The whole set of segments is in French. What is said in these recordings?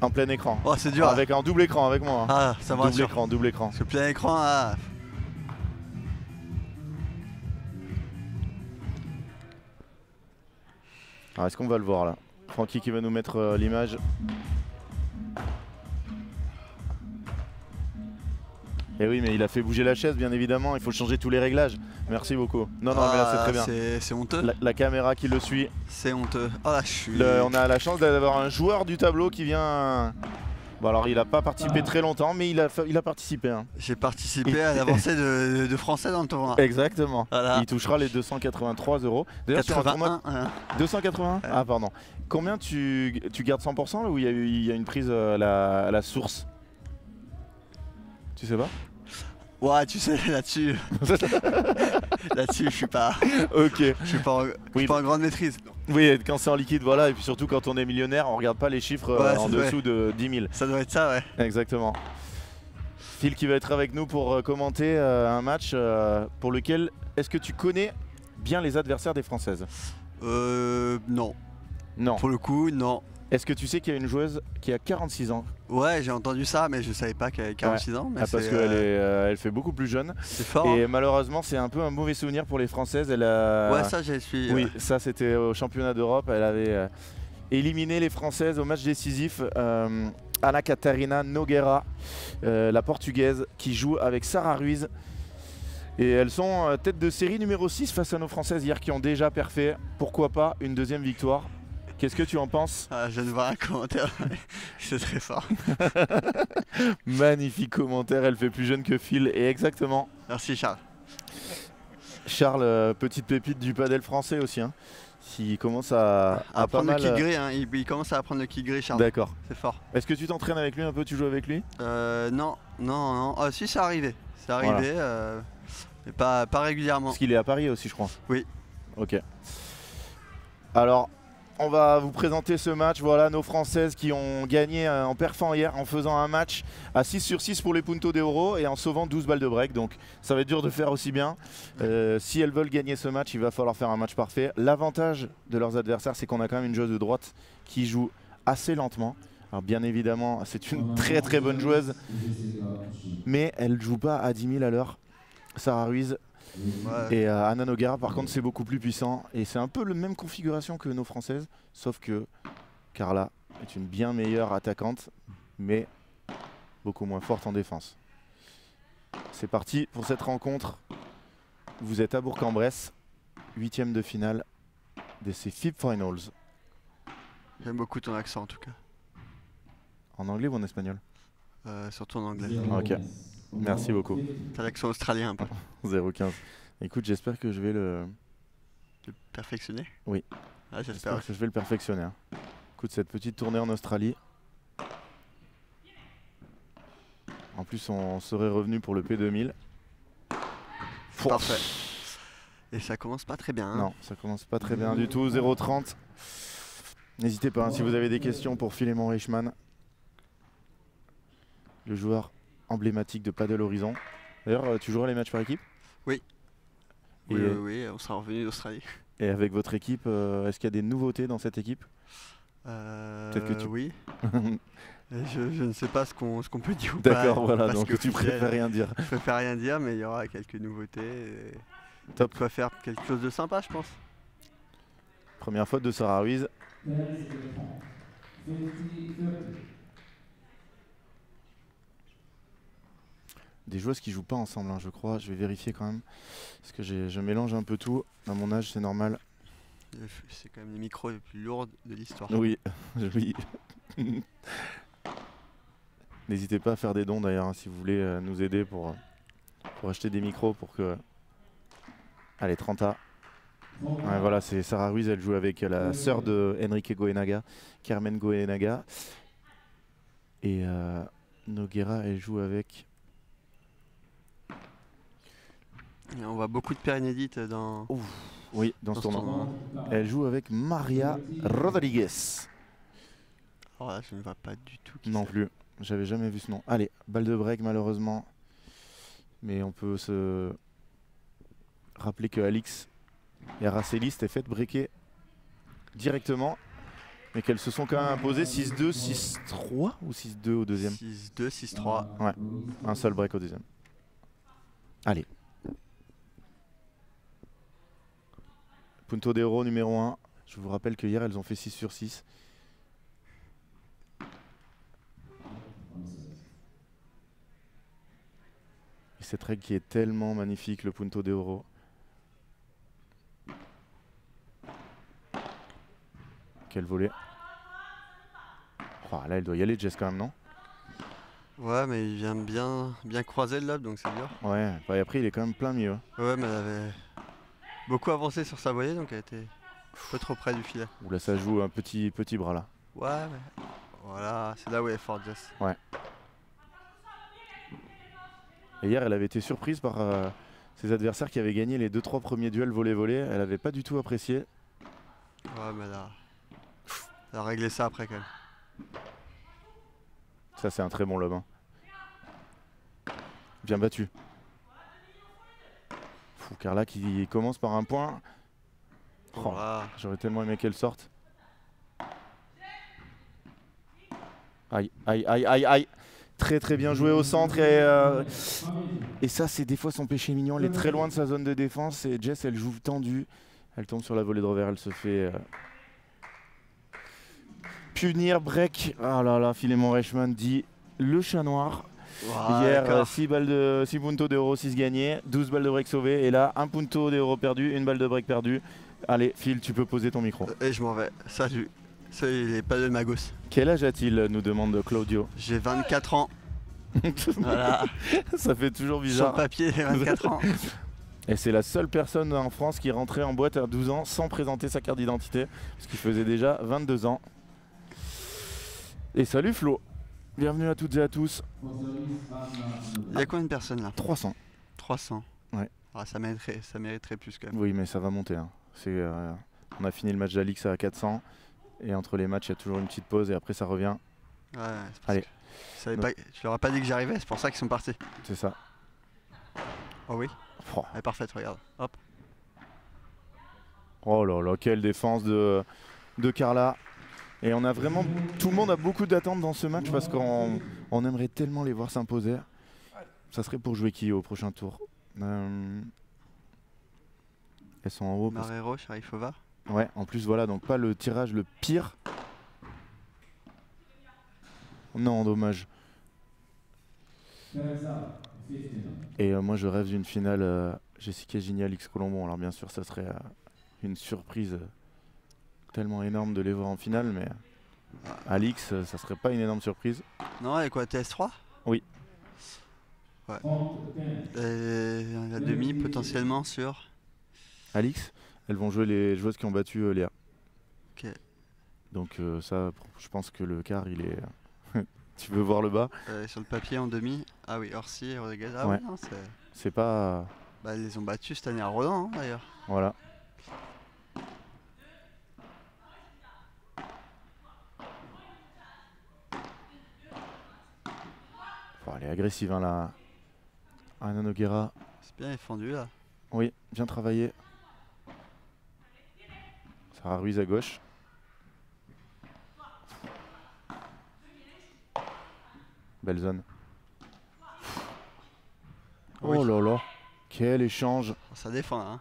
En plein écran. Oh, c'est dur. Avec un double écran avec moi. Hein. Ah, ça me rassure. Double écran. Parce que plein écran, ah. Alors est-ce qu'on va le voir là? Francky qui va nous mettre l'image. Et oui, mais il a fait bouger la chaise, bien évidemment. Il faut changer tous les réglages. Merci beaucoup. Non, mais là, c'est très bien. C'est honteux. La caméra qui le suit. C'est honteux. Oh là, on a la chance d'avoir un joueur du tableau qui vient. Bon, alors, il n'a pas participé très longtemps, mais il a participé. Hein. J'ai participé à l'avancée de Français dans le tournoi. Exactement. Voilà. Il touchera les 283 €. D'ailleurs, sur un tournoi. 281 ouais. Ah, pardon. Combien tu gardes 100% là, ou il y a une prise à la source? Tu sais pas? Ouais, tu sais, là-dessus. Là-dessus, je suis pas. Ok. Je suis pas en grande maîtrise. Oui, quand c'est en liquide, voilà. Et puis surtout, quand on est millionnaire, on regarde pas les chiffres en dessous de 10 000. Ça doit être ça, ouais. Exactement. Phil qui va être avec nous pour commenter un match pour lequel. Est-ce que tu connais bien les adversaires des Françaises? Non. Non. Pour le coup, non. Est-ce que tu sais qu'il y a une joueuse qui a 46 ans? Ouais, j'ai entendu ça, mais je savais pas qu'elle avait 46 ans. Mais parce qu'elle fait beaucoup plus jeune. C'est fort. Et hein. malheureusement, c'est un peu un mauvais souvenir pour les Françaises. Ouais, ça, j'ai suivi. Oui, ça, c'était au championnat d'Europe. Elle avait éliminé les Françaises au match décisif. Ana Catarina Nogueira, la portugaise, qui joue avec Sarah Ruiz. Et elles sont tête de série numéro 6 face à nos Françaises hier qui ont déjà perfait. Pourquoi pas une deuxième victoire? Qu'est-ce que tu en penses? Je viens de voir un commentaire, c'est très fort. Magnifique commentaire, elle fait plus jeune que Phil, et exactement. Merci Charles. Charles, petite pépite du padel français aussi. Hein. Il commence à apprendre pas mal... le kick gris, hein. Il commence à apprendre le kick gris, Charles. D'accord. C'est fort. Est-ce que tu t'entraînes avec lui un peu? Tu joues avec lui? Non. Ah si, c'est arrivé. C'est arrivé, voilà. Mais pas régulièrement. Parce qu'il est à Paris aussi, je crois. Oui. Ok. Alors... on va vous présenter ce match. Voilà nos Françaises qui ont gagné en perfant hier en faisant un match à 6 sur 6 pour les Puntos d'Euro et en sauvant 12 balles de break. Donc ça va être dur de faire aussi bien. Si elles veulent gagner ce match, il va falloir faire un match parfait. L'avantage de leurs adversaires, c'est qu'on a quand même une joueuse de droite qui joue assez lentement. Alors bien évidemment, c'est une très très bonne joueuse, mais elle ne joue pas à 10 000 à l'heure. Sarah Ruiz. Ouais. Et Ana Nogueira par contre c'est beaucoup plus puissant et c'est un peu la même configuration que nos Françaises, sauf que Carla est une bien meilleure attaquante mais beaucoup moins forte en défense. C'est parti pour cette rencontre. Vous êtes à Bourg-en-Bresse, 8e de finale de ces FIB Finals. J'aime beaucoup ton accent en tout cas. En anglais ou en espagnol? Surtout en anglais. Ok. Merci beaucoup. T'as l'accent australien un peu. 0,15. Écoute, j'espère que je vais le perfectionner. Oui. Ah, j'espère que je vais le perfectionner. Hein. Écoute, cette petite tournée en Australie. En plus, on serait revenu pour le P2000. Parfait. Et ça commence pas très bien. Hein. Non, ça commence pas très bien du tout. 0,30. N'hésitez pas hein, si vous avez des questions pour Philémon Reichmann, le joueur emblématique de Padel Horizon. D'ailleurs, tu joueras les matchs par équipe? Oui. Oui, on sera revenu d'Australie. Et avec votre équipe, est-ce qu'il y a des nouveautés dans cette équipe? Peut-être que tu... Oui. je ne sais pas ce qu'on peut dire ou pas. D'accord, voilà, parce donc que tu préfères rien dire. Je préfère rien dire, mais il y aura quelques nouveautés. Top. On va faire quelque chose de sympa, je pense. Première faute de Sarah Ruiz. Des joueuses qui jouent pas ensemble, hein, je crois. Je vais vérifier quand même. Parce que je mélange un peu tout. À mon âge, c'est normal. C'est quand même les micros les plus lourds de l'histoire. Oui, oui. N'hésitez pas à faire des dons d'ailleurs, hein, si vous voulez nous aider pour acheter des micros pour que... Allez, 30A. Ouais, voilà, c'est Sarah Ruiz, elle joue avec la sœur de Enrique Goenaga, Carmen Goenaga. Et Nogueira, elle joue avec... Et on voit beaucoup de paires inédites dans... Ouf, oui, dans ce tournoi. Elle joue avec Maria Rodriguez. Oh là, je ne vois pas du tout. Non plus, j'avais jamais vu ce nom. Allez, balle de break malheureusement. Mais on peut se rappeler que Alix et Araceli s'étaient fait breaker directement. mais qu'elles se sont quand même imposées 6-2, 6-3 ou 6-2 au deuxième. 6-2, 6-3. Ouais, un seul break au deuxième. Allez. Punto de Oro numéro 1. Je vous rappelle que hier elles ont fait 6 sur 6. Et cette règle qui est tellement magnifique, le Punto de Oro. Quel volet. Oh, là, elle doit y aller, Jess, quand même, non? Ouais, mais il vient bien croiser le lob, donc c'est dur. Ouais, bah, et après, il est quand même plein milieu. Ouais, mais elle avait beaucoup avancé sur sa volée, donc elle était un peu trop près du filet. Ouh là, ça joue un petit bras là. Ouais, mais voilà, c'est là où elle est forte, Jess. Ouais. Et hier, elle avait été surprise par ses adversaires qui avaient gagné les 2-3 premiers duels volley-volley. Elle avait pas du tout apprécié. Ouais, mais elle a réglé ça après quand même. Ça, c'est un très bon lob. Hein. Bien battu. Fou, Carla qui commence par un point. Oh, Voilà. j'aurais tellement aimé qu'elle sorte. Aïe, aïe, aïe, aïe, aïe. Très bien joué au centre. Et ça, c'est des fois son péché mignon. Elle est très loin de sa zone de défense. Et Jess, elle joue tendue. Elle tombe sur la volée de revers. Elle se fait punir, break. Ah là là, Philémon Reichmann dit le chat noir. Wow, hier, 6 puntos d'euro, 6 gagnés, 12 balles de break sauvées. Et là, 1 punto d'euro perdu, 1 balle de break perdue. Allez, Phil, tu peux poser ton micro. Et je m'en vais. Salut. Salut les pas de Magos. Quel âge a-t-il, nous demande Claudio. J'ai 24 ans. Voilà. Ça fait toujours Sur bizarre. le papier, j'ai 24 ans. Et c'est la seule personne en France qui rentrait en boîte à 12 ans sans présenter sa carte d'identité, parce qu'il faisait déjà 22 ans. Et salut Flo, bienvenue à toutes et à tous. Il y a combien de personnes là? 300. 300. Ouais. Ah, ça mériterait plus quand même. Oui, mais ça va monter. Hein. On a fini le match d'Alix à 400, et entre les matchs, il y a toujours une petite pause, et après ça revient. Ouais, c'est parce Allez. que je leur ai pas dit que j'arrivais, c'est pour ça qu'ils sont partis. C'est ça. Oh oui. Oh. Elle est parfaite, regarde. Hop. Oh là là, quelle défense de Carla. Et on a vraiment, tout le monde a beaucoup d'attentes dans ce match parce qu'on aimerait tellement les voir s'imposer. Ça serait pour jouer qui au prochain tour? Elles sont en haut. Marrero, Sharifova. Ouais, en plus voilà, donc pas le tirage le pire. Non, dommage. Et moi je rêve d'une finale Jessica Gini, Alix Colombo. Alors bien sûr ça serait une surprise tellement énorme de les voir en finale, mais Alix ça serait pas une énorme surprise. Non, elle est quoi, TS3? Oui. Ouais. Et la demi potentiellement sur Alix, elles vont jouer les joueuses qui ont battu Léa. Ok. Donc ça, je pense que le quart il est... Tu veux voir le bas? Sur le papier en demi. Ah oui, Orsi et Rodriguez. Ah ouais. Oui, non, c'est pas... Bah, ils les ont battus cette année à Roland hein, d'ailleurs. Voilà. Oh, elle est agressive hein, là. Ana Noguera. C'est bien défendu là. Oui, bien travaillé. Sarah Ruiz à gauche. Belle zone. Oui. Oh là là, quel échange. Ça défend hein.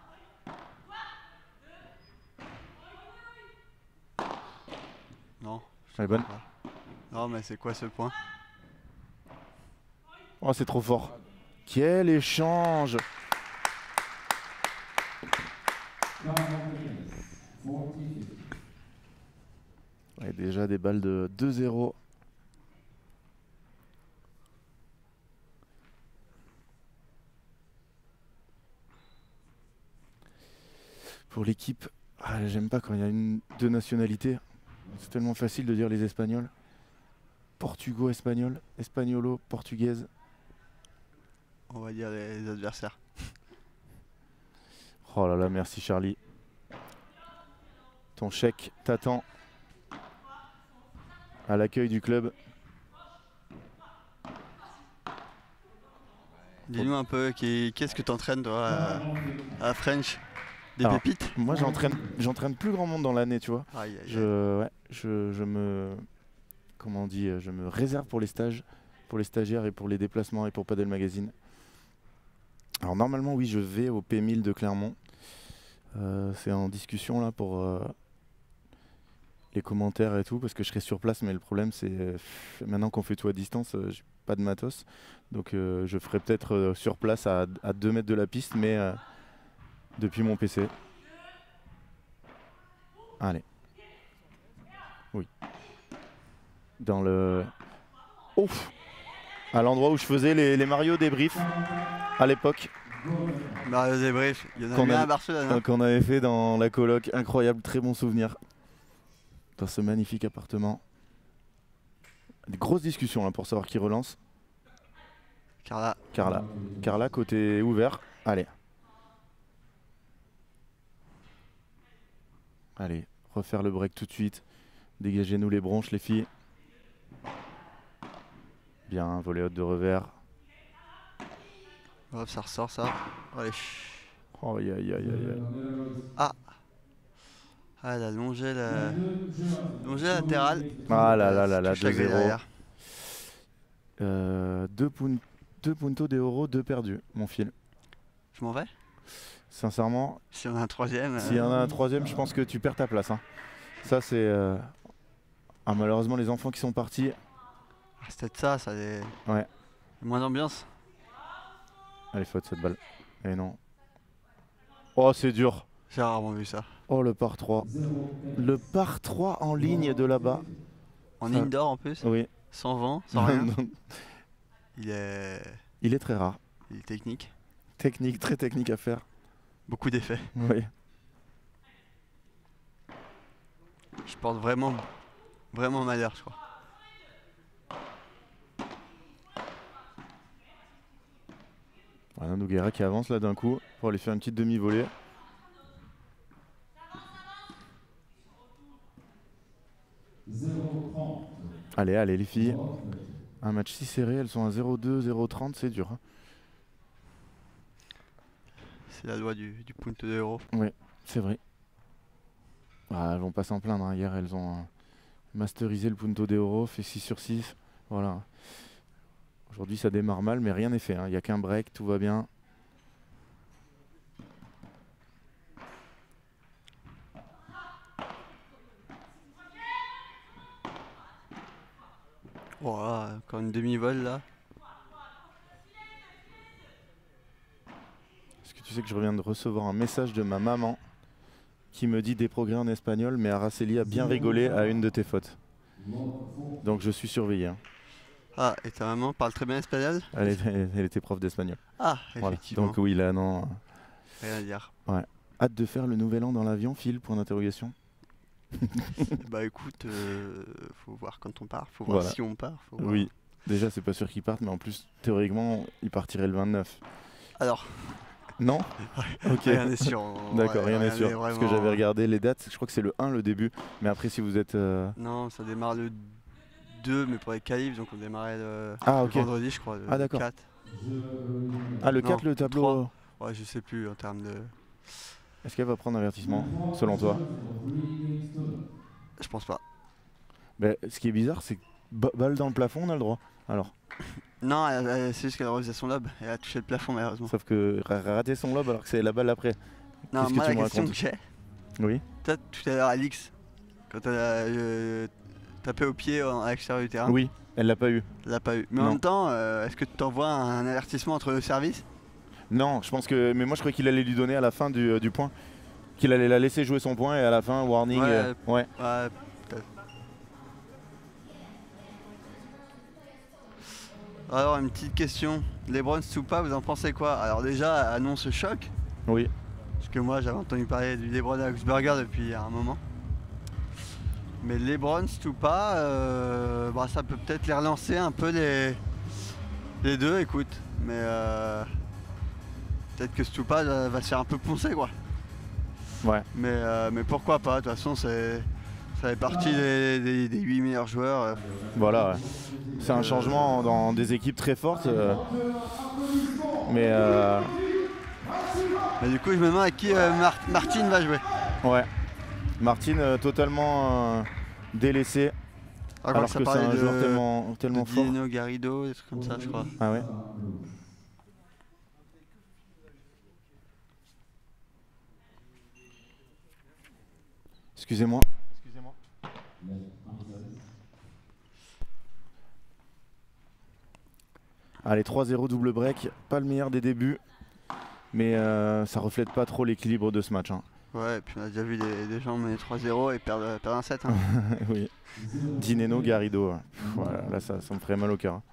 Non. Elle est bonne. Non mais c'est quoi ce point? Oh c'est trop fort. Quel échange. Ouais, déjà des balles de 2-0. Pour l'équipe, j'aime pas quand il y a deux nationalités. C'est tellement facile de dire les Espagnols. Portugo-espagnol, espagnolo, portugaise. On va dire les adversaires. Oh là là, merci Charlie. Ton chèque t'attend à l'accueil du club. Dis-nous un peu, qu'est-ce que tu entraînes toi à French? Des pépites? Moi j'entraîne plus grand monde dans l'année, tu vois. Aïe, aïe, aïe. Je je me, comment on dit, je me réserve pour les stages, pour les stagiaires et pour les déplacements et pour Padel Magazine. Alors normalement oui, je vais au P1000 de Clermont. C'est en discussion là pour les commentaires et tout, parce que je serai sur place, mais le problème c'est maintenant qu'on fait tout à distance, j'ai pas de matos, donc je ferai peut-être sur place à 2 mètres de la piste, mais depuis mon PC. Allez. Oui. Dans le... Ouf. À l'endroit où je faisais les Mario débriefs à l'époque. Mario débrief, il y en a eu un à Barcelone. Hein. Qu'on avait fait dans la coloc, incroyable, très bon souvenir. Dans ce magnifique appartement. Des grosses discussions là pour savoir qui relance. Carla. Carla, côté ouvert. Allez. Allez, refaire le break tout de suite. Dégagez-nous les bronches, les filles. Bien, volley haute de revers. Hop, ça ressort ça. Allez. Oh, aïe, aïe, aïe, aïe. Ah. Ah, elle a longé la... longé latérale. Ah là là là là, 2-0. 2 puntos de euro, 2 perdus, mon fil. Je m'en vais. Sincèrement, si on a un troisième. S'il y en a un troisième, je pense que tu perds ta place. Hein. Ça, c'est. Ah, malheureusement, les enfants qui sont partis. Ah, c'est peut-être ça, ça les... Ouais. Moins d'ambiance. Allez, faute cette balle. Et non. Oh, c'est dur. J'ai rarement vu ça. Oh, le par 3. Le par 3 en ligne de là-bas. En indoor en plus. Oui. Sans vent, sans rien. Il est très rare. Il est technique. Technique, très technique à faire. Beaucoup d'effets. Oui. Je porte vraiment malheur, je crois. Voilà, Nogueira qui avance là d'un coup pour aller faire une petite demi-volée. Allez, allez les filles. Un match si serré, elles sont à 0-2, 0-30, c'est dur. Hein. C'est la loi du punto de euro. Oui, c'est vrai. Ah, elles vont pas s'en plaindre. Hein. Hier, elles ont masterisé le punto de euro, fait 6 sur 6. Voilà. Aujourd'hui, ça démarre mal, mais rien n'est fait. Il n'y a qu'un break, tout va bien. Voilà, encore une demi-vol là. Est-ce que tu sais que je reviens de recevoir un message de ma maman qui me dit des progrès en espagnol, mais Araceli a bien rigolé à une de tes fautes. Donc je suis surveillé. Hein. Ah, et ta maman parle très bien espagnol? Elle était prof d'espagnol. Ah, effectivement. Voilà. Donc oui, là, non. Rien à dire. Ouais. Hâte de faire le nouvel an dans l'avion, Phil, point d'interrogation. Bah écoute, faut voir quand on part, faut voir si on part. Faut voir. Oui, déjà c'est pas sûr qu'ils partent, mais en plus, théoriquement, ils partiraient le 29. Alors non. Ok. Rien n'est sûr. D'accord, rien n'est sûr. Parce que j'avais regardé les dates, je crois que c'est le 1 le début, mais après si vous êtes... Non, ça démarre le 2, mais pour les qualifs, donc on démarrait le vendredi, je crois, le 4. Ah, le 4, le tableau 3. Ouais, je sais plus en termes de... Est-ce qu'elle va prendre un avertissement, selon toi? Je pense pas. Bah, ce qui est bizarre, c'est que balle dans le plafond, on a le droit. Alors. Non, c'est juste qu'elle a refusé son lob, elle a touché le plafond malheureusement. Sauf que raté son lob alors que c'est la balle après. Non, moi la question que j'ai... Oui. Toi, tout à l'heure, Alix, quand elle a tapé au pied à l'extérieur du terrain. Oui, elle l'a pas eu. Elle l'a pas eu. Mais en même temps, est-ce que tu t'envoies un avertissement entre le service? Non, je pense que... Mais moi je croyais qu'il allait lui donner à la fin du point. Qu'il allait la laisser jouer son point et à la fin, warning. Ouais, peut-être. Alors, une petite question. LeBron Stupa, vous en pensez quoi? Alors déjà, annonce choc. Oui. Parce que moi, j'avais entendu parler du LeBron à Augsburger depuis un moment. Mais LeBron Stupa, bah, ça peut peut-être les relancer un peu les deux, écoute. Mais peut-être que Stupa va se faire un peu poncer, quoi. Ouais. Mais pourquoi pas, de toute façon, ça fait partie des 8 meilleurs joueurs. Voilà, ouais. C'est un changement dans des équipes très fortes. Mais du coup, je me demande à qui Martin va jouer. Ouais. Martin totalement délaissé. Ah, Alors ça que c'est parlait un joueur tellement de fort. Dino Garrido, des trucs comme ça, je crois. Ah ouais. Excusez-moi. Allez, 3-0 double break. Pas le meilleur des débuts. Mais ça reflète pas trop l'équilibre de ce match. Hein. Ouais, et puis on a déjà vu des gens mener 3-0 et perdre un 7. Hein. Oui. Dineno, Garrido. Voilà, là, ça me ferait mal au cœur. Hein.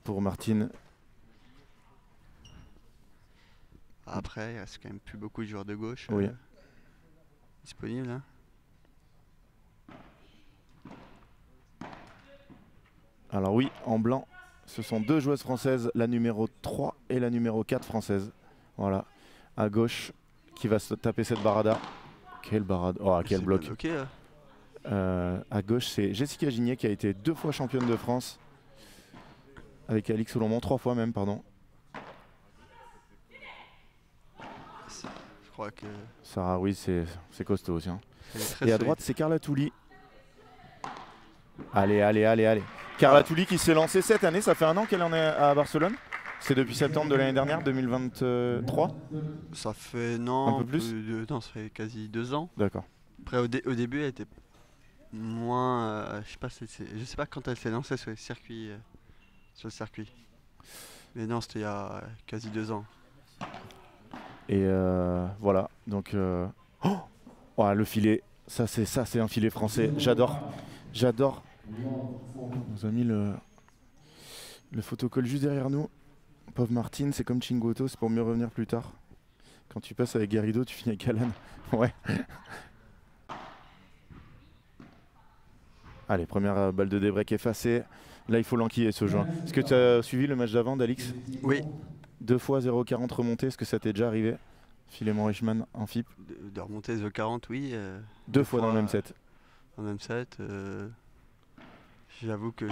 Pour Martine. Après, il reste quand même plus beaucoup de joueurs de gauche Oui. disponibles. Hein. Alors oui, en blanc, ce sont deux joueuses françaises, la numéro 3 et la numéro 4 française. Voilà. À gauche, qui va se taper cette barada. Quelle barada. Oh, quel C'est bloc. bien bloqué, À gauche, c'est Jessica Gigné qui a été 2 fois championne de France. Avec Alix Solomon, 3 fois même, pardon. Je crois que. Sarah Ruiz, c'est costaud aussi. Hein. Elle est très Et à solide. droite, c'est Carla Touli. Allez, allez, allez, allez. Carla Touli qui s'est lancée cette année, ça fait un an qu'elle en est à Barcelone. C'est depuis septembre de l'année dernière, 2023. Ça fait non, Un peu plus non, ça fait quasi 2 ans. D'accord. Après au début elle était moins, je sais pas, je sais pas quand elle s'est lancée sur le circuit. Mais non, c'était il y a quasi 2 ans. Et voilà, donc oh, le filet, ça c'est un filet français. J'adore. On nous a mis le photocall juste derrière nous. Pauvre Martine, c'est comme Chingoto, c'est pour mieux revenir plus tard. Quand tu passes avec Garrido, tu finis avec Alan. Ouais. Allez, première balle de débreak effacée. Là, il faut l'enquiller ce jeu. Est-ce que tu as suivi le match d'avant d'Alix? Oui. 2 fois 0,40 remontées, est-ce que ça t'est déjà arrivé? Philémon Richman en FIP. De remonter The 40, oui. 2 fois dans le même set. Dans le même set. J'avoue que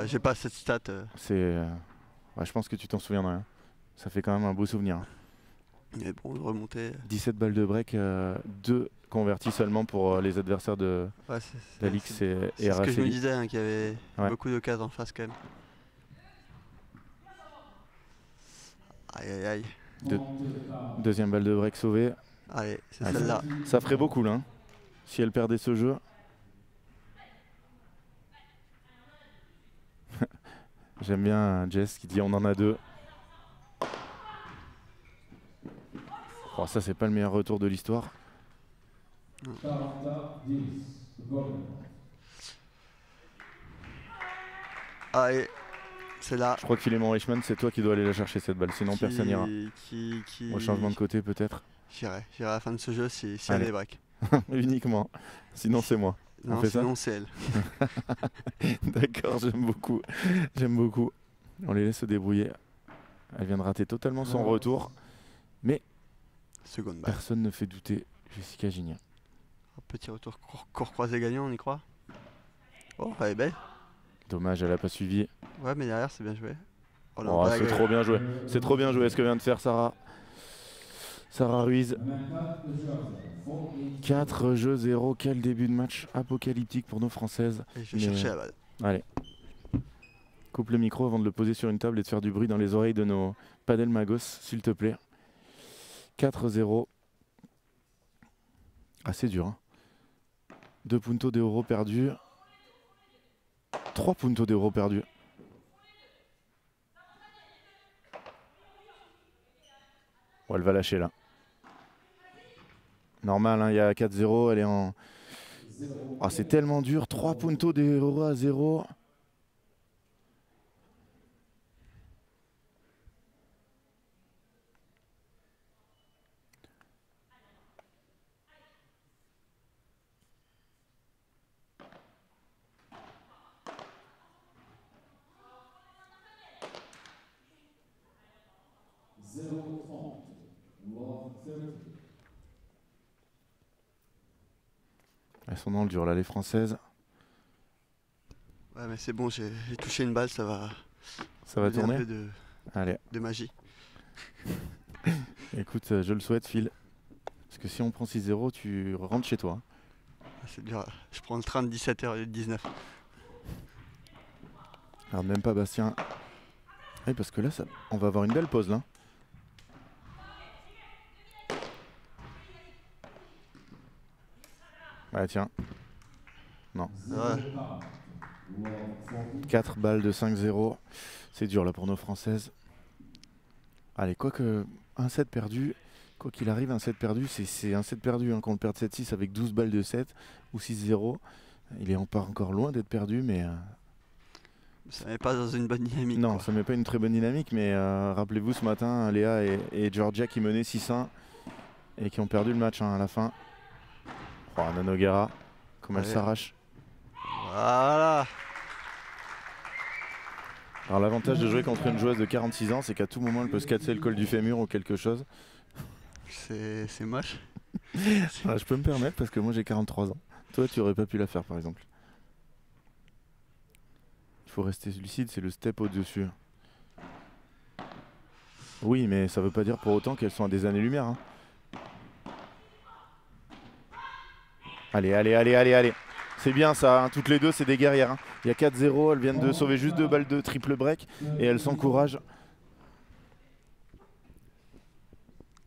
j'ai pas cette stat. C'est, ouais, je pense que tu t'en souviendras. Hein. Ça fait quand même un beau souvenir. Hein. Mais bon, de remonter. 17 balles de break, 2 convertis seulement pour les adversaires Ouais, d'Alix et c'est ce que je me Araceli. disais, hein, qu'il y avait Ouais. beaucoup d'occasions en face quand même. Aïe aïe aïe. Deuxième balle de break sauvée. Allez, c'est Ah, celle-là. Ça ferait beaucoup là. Hein, si elle perdait ce jeu. J'aime bien Jess qui dit on en a 2. Oh, ça c'est pas le meilleur retour de l'histoire. Allez, c'est là. Je crois que Philémon Richman, c'est toi qui dois aller la chercher cette balle, sinon personne n'ira. Au changement de côté peut-être. J'irai à la fin de ce jeu si Allez. elle est break. Uniquement. Sinon c'est moi. On Non, fait ça sinon c'est elle. D'accord, j'aime beaucoup. J'aime beaucoup. On les laisse se débrouiller. Elle vient de rater totalement son retour. Mais Seconde balle. personne ne fait douter Jessica Gigné. Petit retour court croisé gagnant, on y croit. Oh, elle est belle. Dommage, elle a pas suivi. Ouais, mais derrière, c'est bien joué. Oh, la Oh, bague, c'est trop bien joué. C'est trop bien joué ce que vient de faire Sarah. Sarah Ruiz. 4 jeux 0. Quel début de match apocalyptique pour nos Françaises. Et je vais Mais- chercher la balle. Allez. Coupe le micro avant de le poser sur une table et de faire du bruit dans les oreilles de nos padel magos, s'il te plaît. 4-0. Assez dur. Hein. 2 puntos d'euros perdus. 3 puntos d'euros perdus. Oh, elle va lâcher là. Normal, hein, il y a 4-0, elle est en... Oh, c'est tellement dur, 3 puntos d'euros à 0. Elles sont dans le dur là, les Françaises. Ouais, mais c'est bon, j'ai touché une balle, ça va. Ça va donner tourner un peu Allez, de magie. écoute, je le souhaite, Phil. Parce que si on prend 6-0, tu rentres chez toi. C'est dur. Je prends le train de 17h au lieu de 19. Alors même pas Bastien. Oui, parce que là, on va avoir une belle pause là. Ouais, tiens. Non. Ouais. 4 balles de 5-0. C'est dur là pour nos Françaises. Allez, quoique un set perdu, quoi qu'il arrive, un set perdu, c'est un set perdu. Hein, qu'on le perde 7-6 avec 12 balles de 7 ou 6-0. Il est encore loin d'être perdu, mais... Ça met pas dans une bonne dynamique. Non, quoi. ça met pas une très bonne dynamique, mais rappelez-vous ce matin, Léa et Georgia qui menaient 6-1 et qui ont perdu le match à la fin. Oh, Nanogara, comme elle s'arrache. Voilà. Alors l'avantage de jouer contre une joueuse de 46 ans, c'est qu'à tout moment elle peut se casser le col du fémur ou quelque chose. C'est moche. Je peux me permettre parce que moi j'ai 43 ans. Toi tu aurais pas pu la faire par exemple. Il faut rester lucide, c'est le step au-dessus. Oui, mais ça veut pas dire pour autant qu'elles sont à des années-lumière. Hein. Allez, allez, allez, allez, allez. C'est bien ça, hein. Toutes les deux c'est des guerrières. Hein. Il y a 4-0, elles viennent de sauver juste 2 balles de triple break et elles s'encouragent.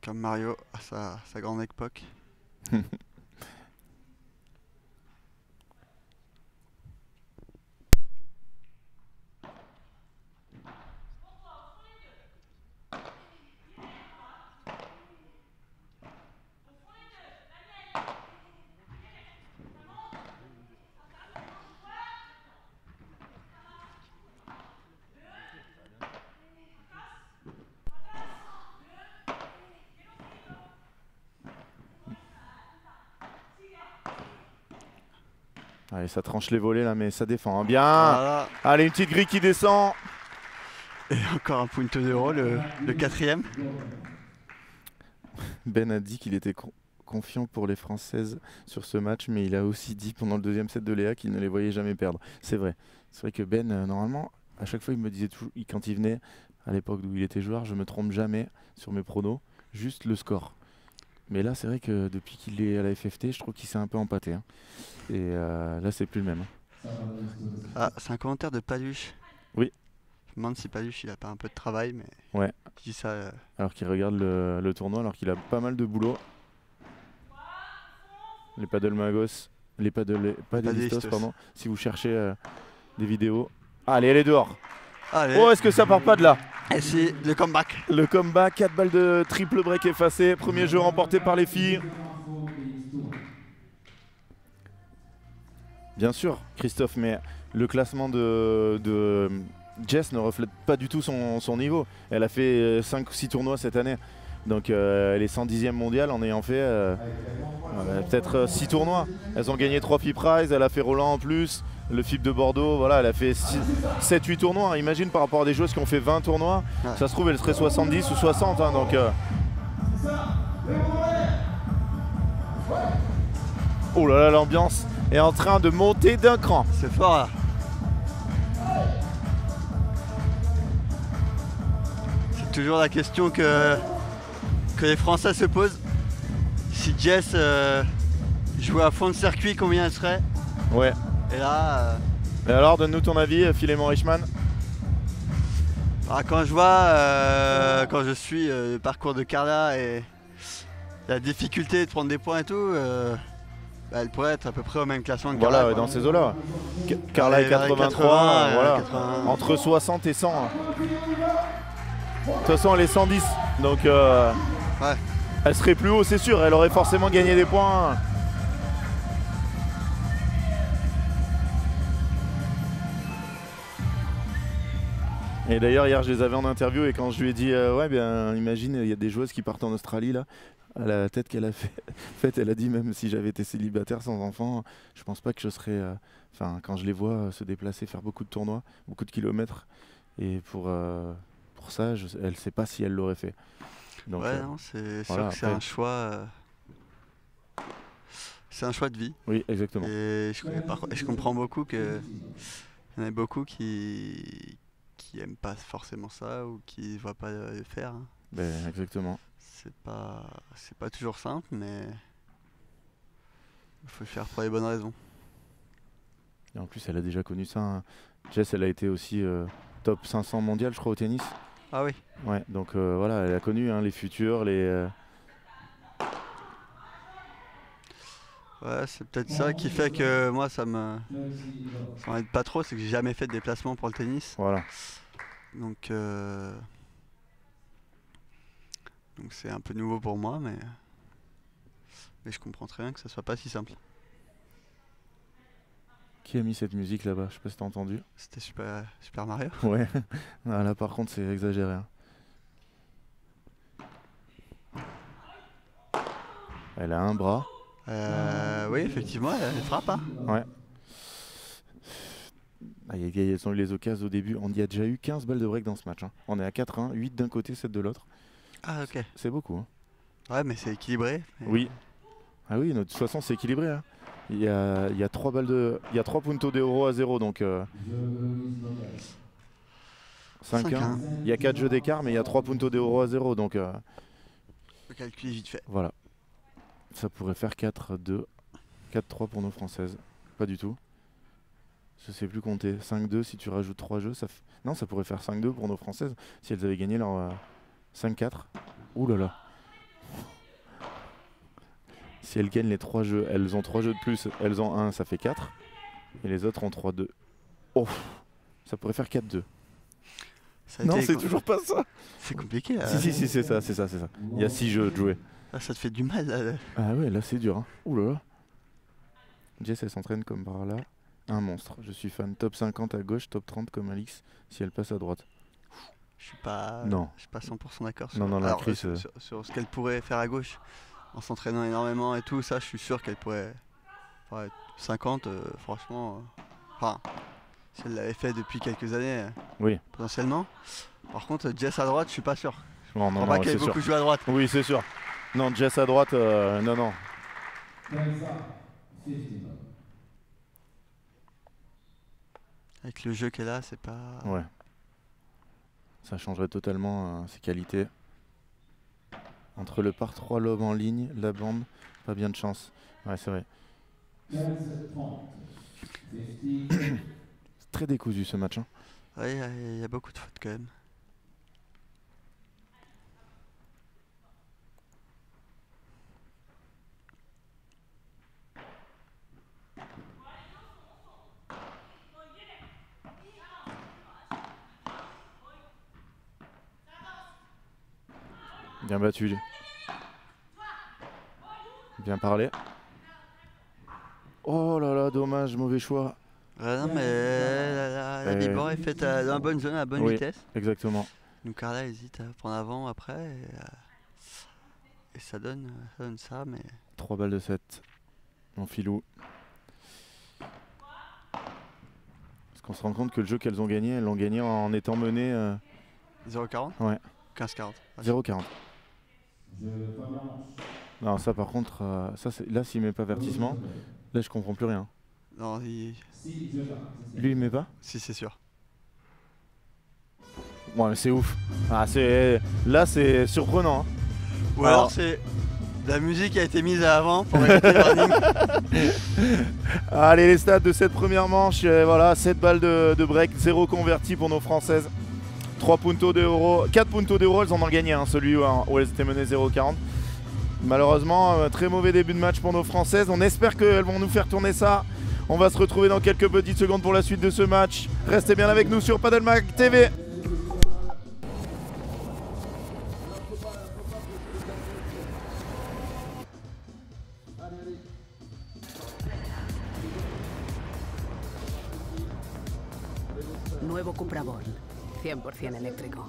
Comme Mario à sa grande époque. Allez, ça tranche les volets là, mais ça défend. Hein. Bien. Voilà. Allez, une petite grille qui descend. Et encore un punto d'euro, le 4e. Ben a dit qu'il était confiant pour les Françaises sur ce match, mais il a aussi dit pendant le deuxième set de Léa qu'il ne les voyait jamais perdre. C'est vrai. C'est vrai que Ben, normalement, à chaque fois, il me disait toujours, quand il venait, à l'époque où il était joueur, je me trompe jamais sur mes pronos, juste le score. Mais là, c'est vrai que depuis qu'il est à la FFT, je trouve qu'il s'est un peu empâté. Hein. Et là, c'est plus le même. Hein. Ah, c'est un commentaire de Paluche. Oui. Je me demande si Paluche il a pas un peu de travail, mais Ouais. je dis ça. Alors qu'il regarde le tournoi, alors qu'il a pas mal de boulot. Les paddle-magos, pas des listos, pardon. Si vous cherchez des vidéos. Allez, elle est dehors. Allez. Oh, est-ce que ça part pas de là? Et c'est le comeback. Le comeback, 4 balles de triple break effacé. Premier jeu remporté par les filles. Bien sûr, Christophe, mais le classement de Jess ne reflète pas du tout son niveau. Elle a fait 5 ou 6 tournois cette année. Donc elle est 110e mondiale en ayant fait peut-être 6 tournois. Elles ont gagné 3 FIP Prize, elle a fait Roland en plus, le FIP de Bordeaux, voilà, elle a fait 7-8 tournois. Imagine par rapport à des joueuses qui ont fait 20 tournois, ça se trouve elle serait 70 ou 60. Hein, donc, oh là là, l'ambiance est en train de monter d'un cran. C'est fort là. C'est toujours la question que les Français se posent. Si Jess jouait à fond de circuit, combien elle serait? Ouais. Et là... Et alors, donne-nous ton avis, Philémon Richman. Quand je vois, quand je suis le parcours de Carla et la difficulté de prendre des points et tout, elle pourrait être à peu près au même classement que Carla. Voilà, dans ces eaux-là. Carla est 83, voilà. 80. Entre 60 et 100. De toute façon, elle est 110. Donc, ouais. Elle serait plus haut, c'est sûr. Elle aurait forcément gagné des points. Et d'ailleurs, hier, je les avais en interview et quand je lui ai dit ouais, bien, imagine, il y a des joueuses qui partent en Australie là. À la tête qu'elle a faite, elle a dit même si j'avais été célibataire sans enfant, je pense pas que je serais. Enfin, quand je les vois se déplacer, faire beaucoup de tournois, beaucoup de kilomètres, et pour ça, elle sait pas si elle l'aurait fait. Donc, ouais, non, c'est voilà, sûr que c'est un choix. C'est un choix de vie. Oui, exactement. Et je comprends beaucoup que il y en a beaucoup qui aiment pas forcément ça ou qui ne voient pas le faire. Hein. Ben, exactement. C'est pas toujours simple, mais Il faut le faire pour les bonnes raisons. Et en plus, elle a déjà connu ça, hein. Jess, elle a été aussi top 500 mondial, je crois, au tennis. Ah oui. Ouais, donc voilà, elle a connu, hein, les futurs, les. Ouais, c'est peut-être ça qui fait que moi ça m'aide pas trop, c'est que j'ai jamais fait de déplacement pour le tennis. Voilà. Donc c'est un peu nouveau pour moi, mais je comprends très bien que ça soit pas si simple. Qui a mis cette musique là-bas? Je sais pas si t'as entendu. C'était Super Mario. Ouais. Ah, là, par contre, c'est exagéré, hein. Elle a un bras. Oui, effectivement, elle frappe. Hein. Ouais. Ah, elles ont eu les occasions au début. On y a déjà eu 15 balles de break dans ce match, hein. On est à 4-1, 8 d'un côté, 7 de l'autre. Ah ok. C'est beaucoup, hein. Ouais, mais c'est équilibré. Oui. Ah oui, de toute façon, c'est équilibré, hein. Il y a 3 balles de. Il y a 3 puntos d'euro à 0, donc 5-1. Il y a 4 jeux d'écart, mais il y a 3 puntos d'euro à 0, donc Le calcul est vite fait. voilà. Ça pourrait faire 4-2. 4-3 pour nos françaises. Pas du tout. Je sais plus compter. 5-2 si tu rajoutes 3 jeux. Non, ça pourrait faire 5-2 pour nos françaises si elles avaient gagné leur 5-4. Ouh là là. Si elles gagnent les 3 jeux, elles ont 3 jeux de plus, elles ont 1, ça fait 4. Et les autres ont 3-2. Oh, ça pourrait faire 4-2. Non, c'est toujours pas ça. C'est compliqué. Si, c'est ça. Il y a 6 jeux de jouer. Ah, ça te fait du mal là. Ah ouais, là c'est dur, hein. Ouh là là. Jess, elle s'entraîne comme par là. Un monstre. Je suis fan. Top 50 à gauche, top 30 comme Alix si elle passe à droite. Je suis pas 100% d'accord sur, non, alors, sur ce qu'elle pourrait faire à gauche. En s'entraînant énormément et tout, ça je suis sûr qu'elle pourrait. 50, franchement. Enfin, si elle l'avait fait depuis quelques années, oui. Potentiellement. Par contre, Jess à droite, je suis pas sûr. Non, Je crois pas qu'elle ait beaucoup joué à droite. Oui, c'est sûr. Non, Jess à droite, non. Avec le jeu qu'elle a, c'est pas. Ouais. Ça changerait totalement ses qualités. Entre le par 3 lob en ligne, la bande, pas bien de chance. Ouais, c'est vrai. C'est très décousu ce match, hein. Ouais, il y a beaucoup de fautes quand même. Bien battu. Bien parlé. Oh là là, dommage, mauvais choix. Non, mais la Bibor est faite dans la bonne zone, à la bonne vitesse. Exactement. Donc Carla hésite à prendre avant après. Et ça donne ça, mais. 3 balles de 7. En filou. Parce qu'on se rend compte que le jeu qu'elles ont gagné, elles l'ont gagné en étant menées. 0,40 Ouais. 15,40. 0,40. Non, ça par contre, là s'il met pas avertissement, là je comprends plus rien. Non, Lui il met pas? Si, c'est sûr. Ouais, mais c'est ouf. Ah, là c'est surprenant, hein. Ou alors c'est la musique qui a été mise avant pour éviter le warning. Allez, les stats de cette première manche, voilà, 7 balles de break, 0 converti pour nos françaises. 3 puntos d'euro, 4 puntos d'euro, elles en ont gagné, hein, celui où elles étaient menées 0,40. Malheureusement, très mauvais début de match pour nos françaises. On espère qu'elles vont nous faire tourner ça. On va se retrouver dans quelques petites secondes pour la suite de ce match. Restez bien avec nous sur Padelmag TV. Nuevo Cupra Born, 100% eléctrico.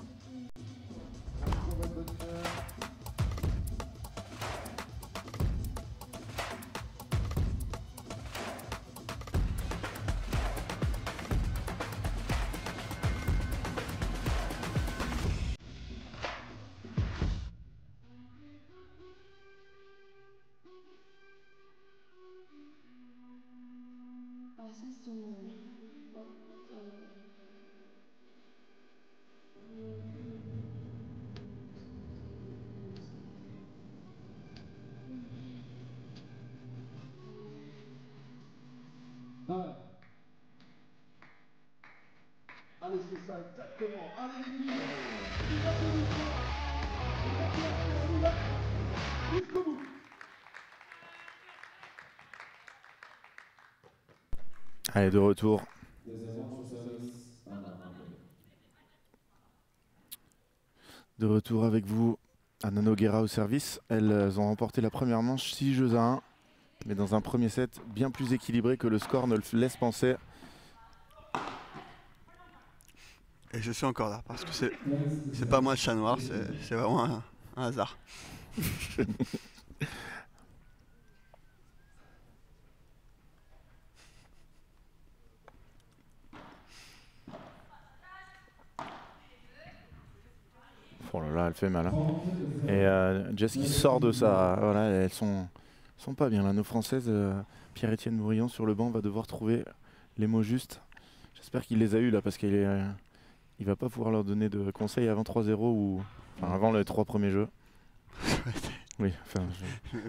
Allez, de retour. De retour avec vous, Anna Nogueira au service. Elles ont remporté la première manche 6-1, mais dans un premier set bien plus équilibré que le score ne le laisse penser. Et je suis encore là parce que c'est pas moi le chat noir, c'est vraiment un hasard. Oh là là, elle fait mal. Hein. Et Jess qui sort de ça. Voilà, elles sont pas bien là. Nos Françaises, Pierre-Étienne Bourillon sur le banc va devoir trouver les mots justes. J'espère qu'il les a eus là parce qu'il il va pas pouvoir leur donner de conseils avant 3-0 ou enfin, avant les 3 premiers jeux. Oui, enfin,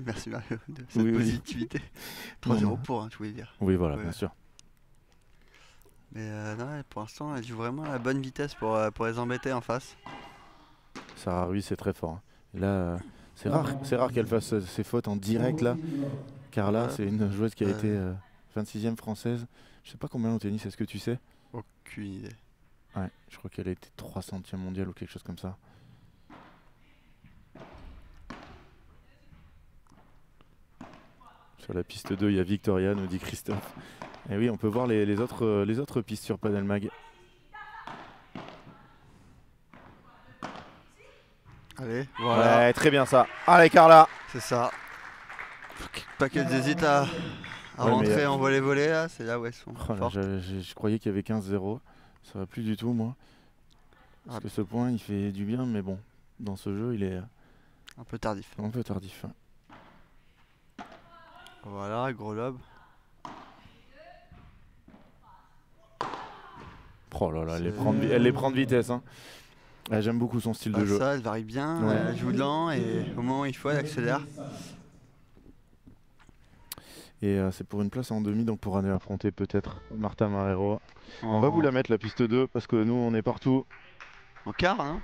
Merci Mario de cette positivité. 3-0 pour, hein, je voulais dire. Oui, voilà, bien sûr. Mais non, pour l'instant, elle joue vraiment à la bonne vitesse pour les embêter en face. Sarah Ruiz, c'est très fort. Hein. Là, c'est rare qu'elle fasse ses fautes en direct là. Car là, c'est une joueuse qui a été 26e française. Je sais pas combien au tennis, est-ce que tu sais? Aucune idée. Ouais, je crois qu'elle a été 300e mondiale ou quelque chose comme ça. Sur la piste 2, il y a Victoria, nous dit Christophe. Et oui, on peut voir les autres pistes sur Padel Mag. Allez, voilà. Ouais, très bien ça. Allez, Carla. C'est ça. Pas qu'elles hésitent à rentrer en volley-volley, là. C'est là où elles sont fortes. Je croyais qu'il y avait 15-0. Ça va plus du tout, moi. Parce que ce point, il fait du bien, mais bon, dans ce jeu, il est un peu tardif. Un peu tardif. Voilà, gros lob. Oh là là, elle les prend de vitesse. Hein. J'aime beaucoup son style de jeu. Ça, elle varie bien, elle joue lent et au moment où il faut, elle accélère. Et c'est pour une place en demi, donc pour aller affronter peut-être Marta Marrero. On va vous la mettre la piste 2 parce que nous on est partout. En quart, hein.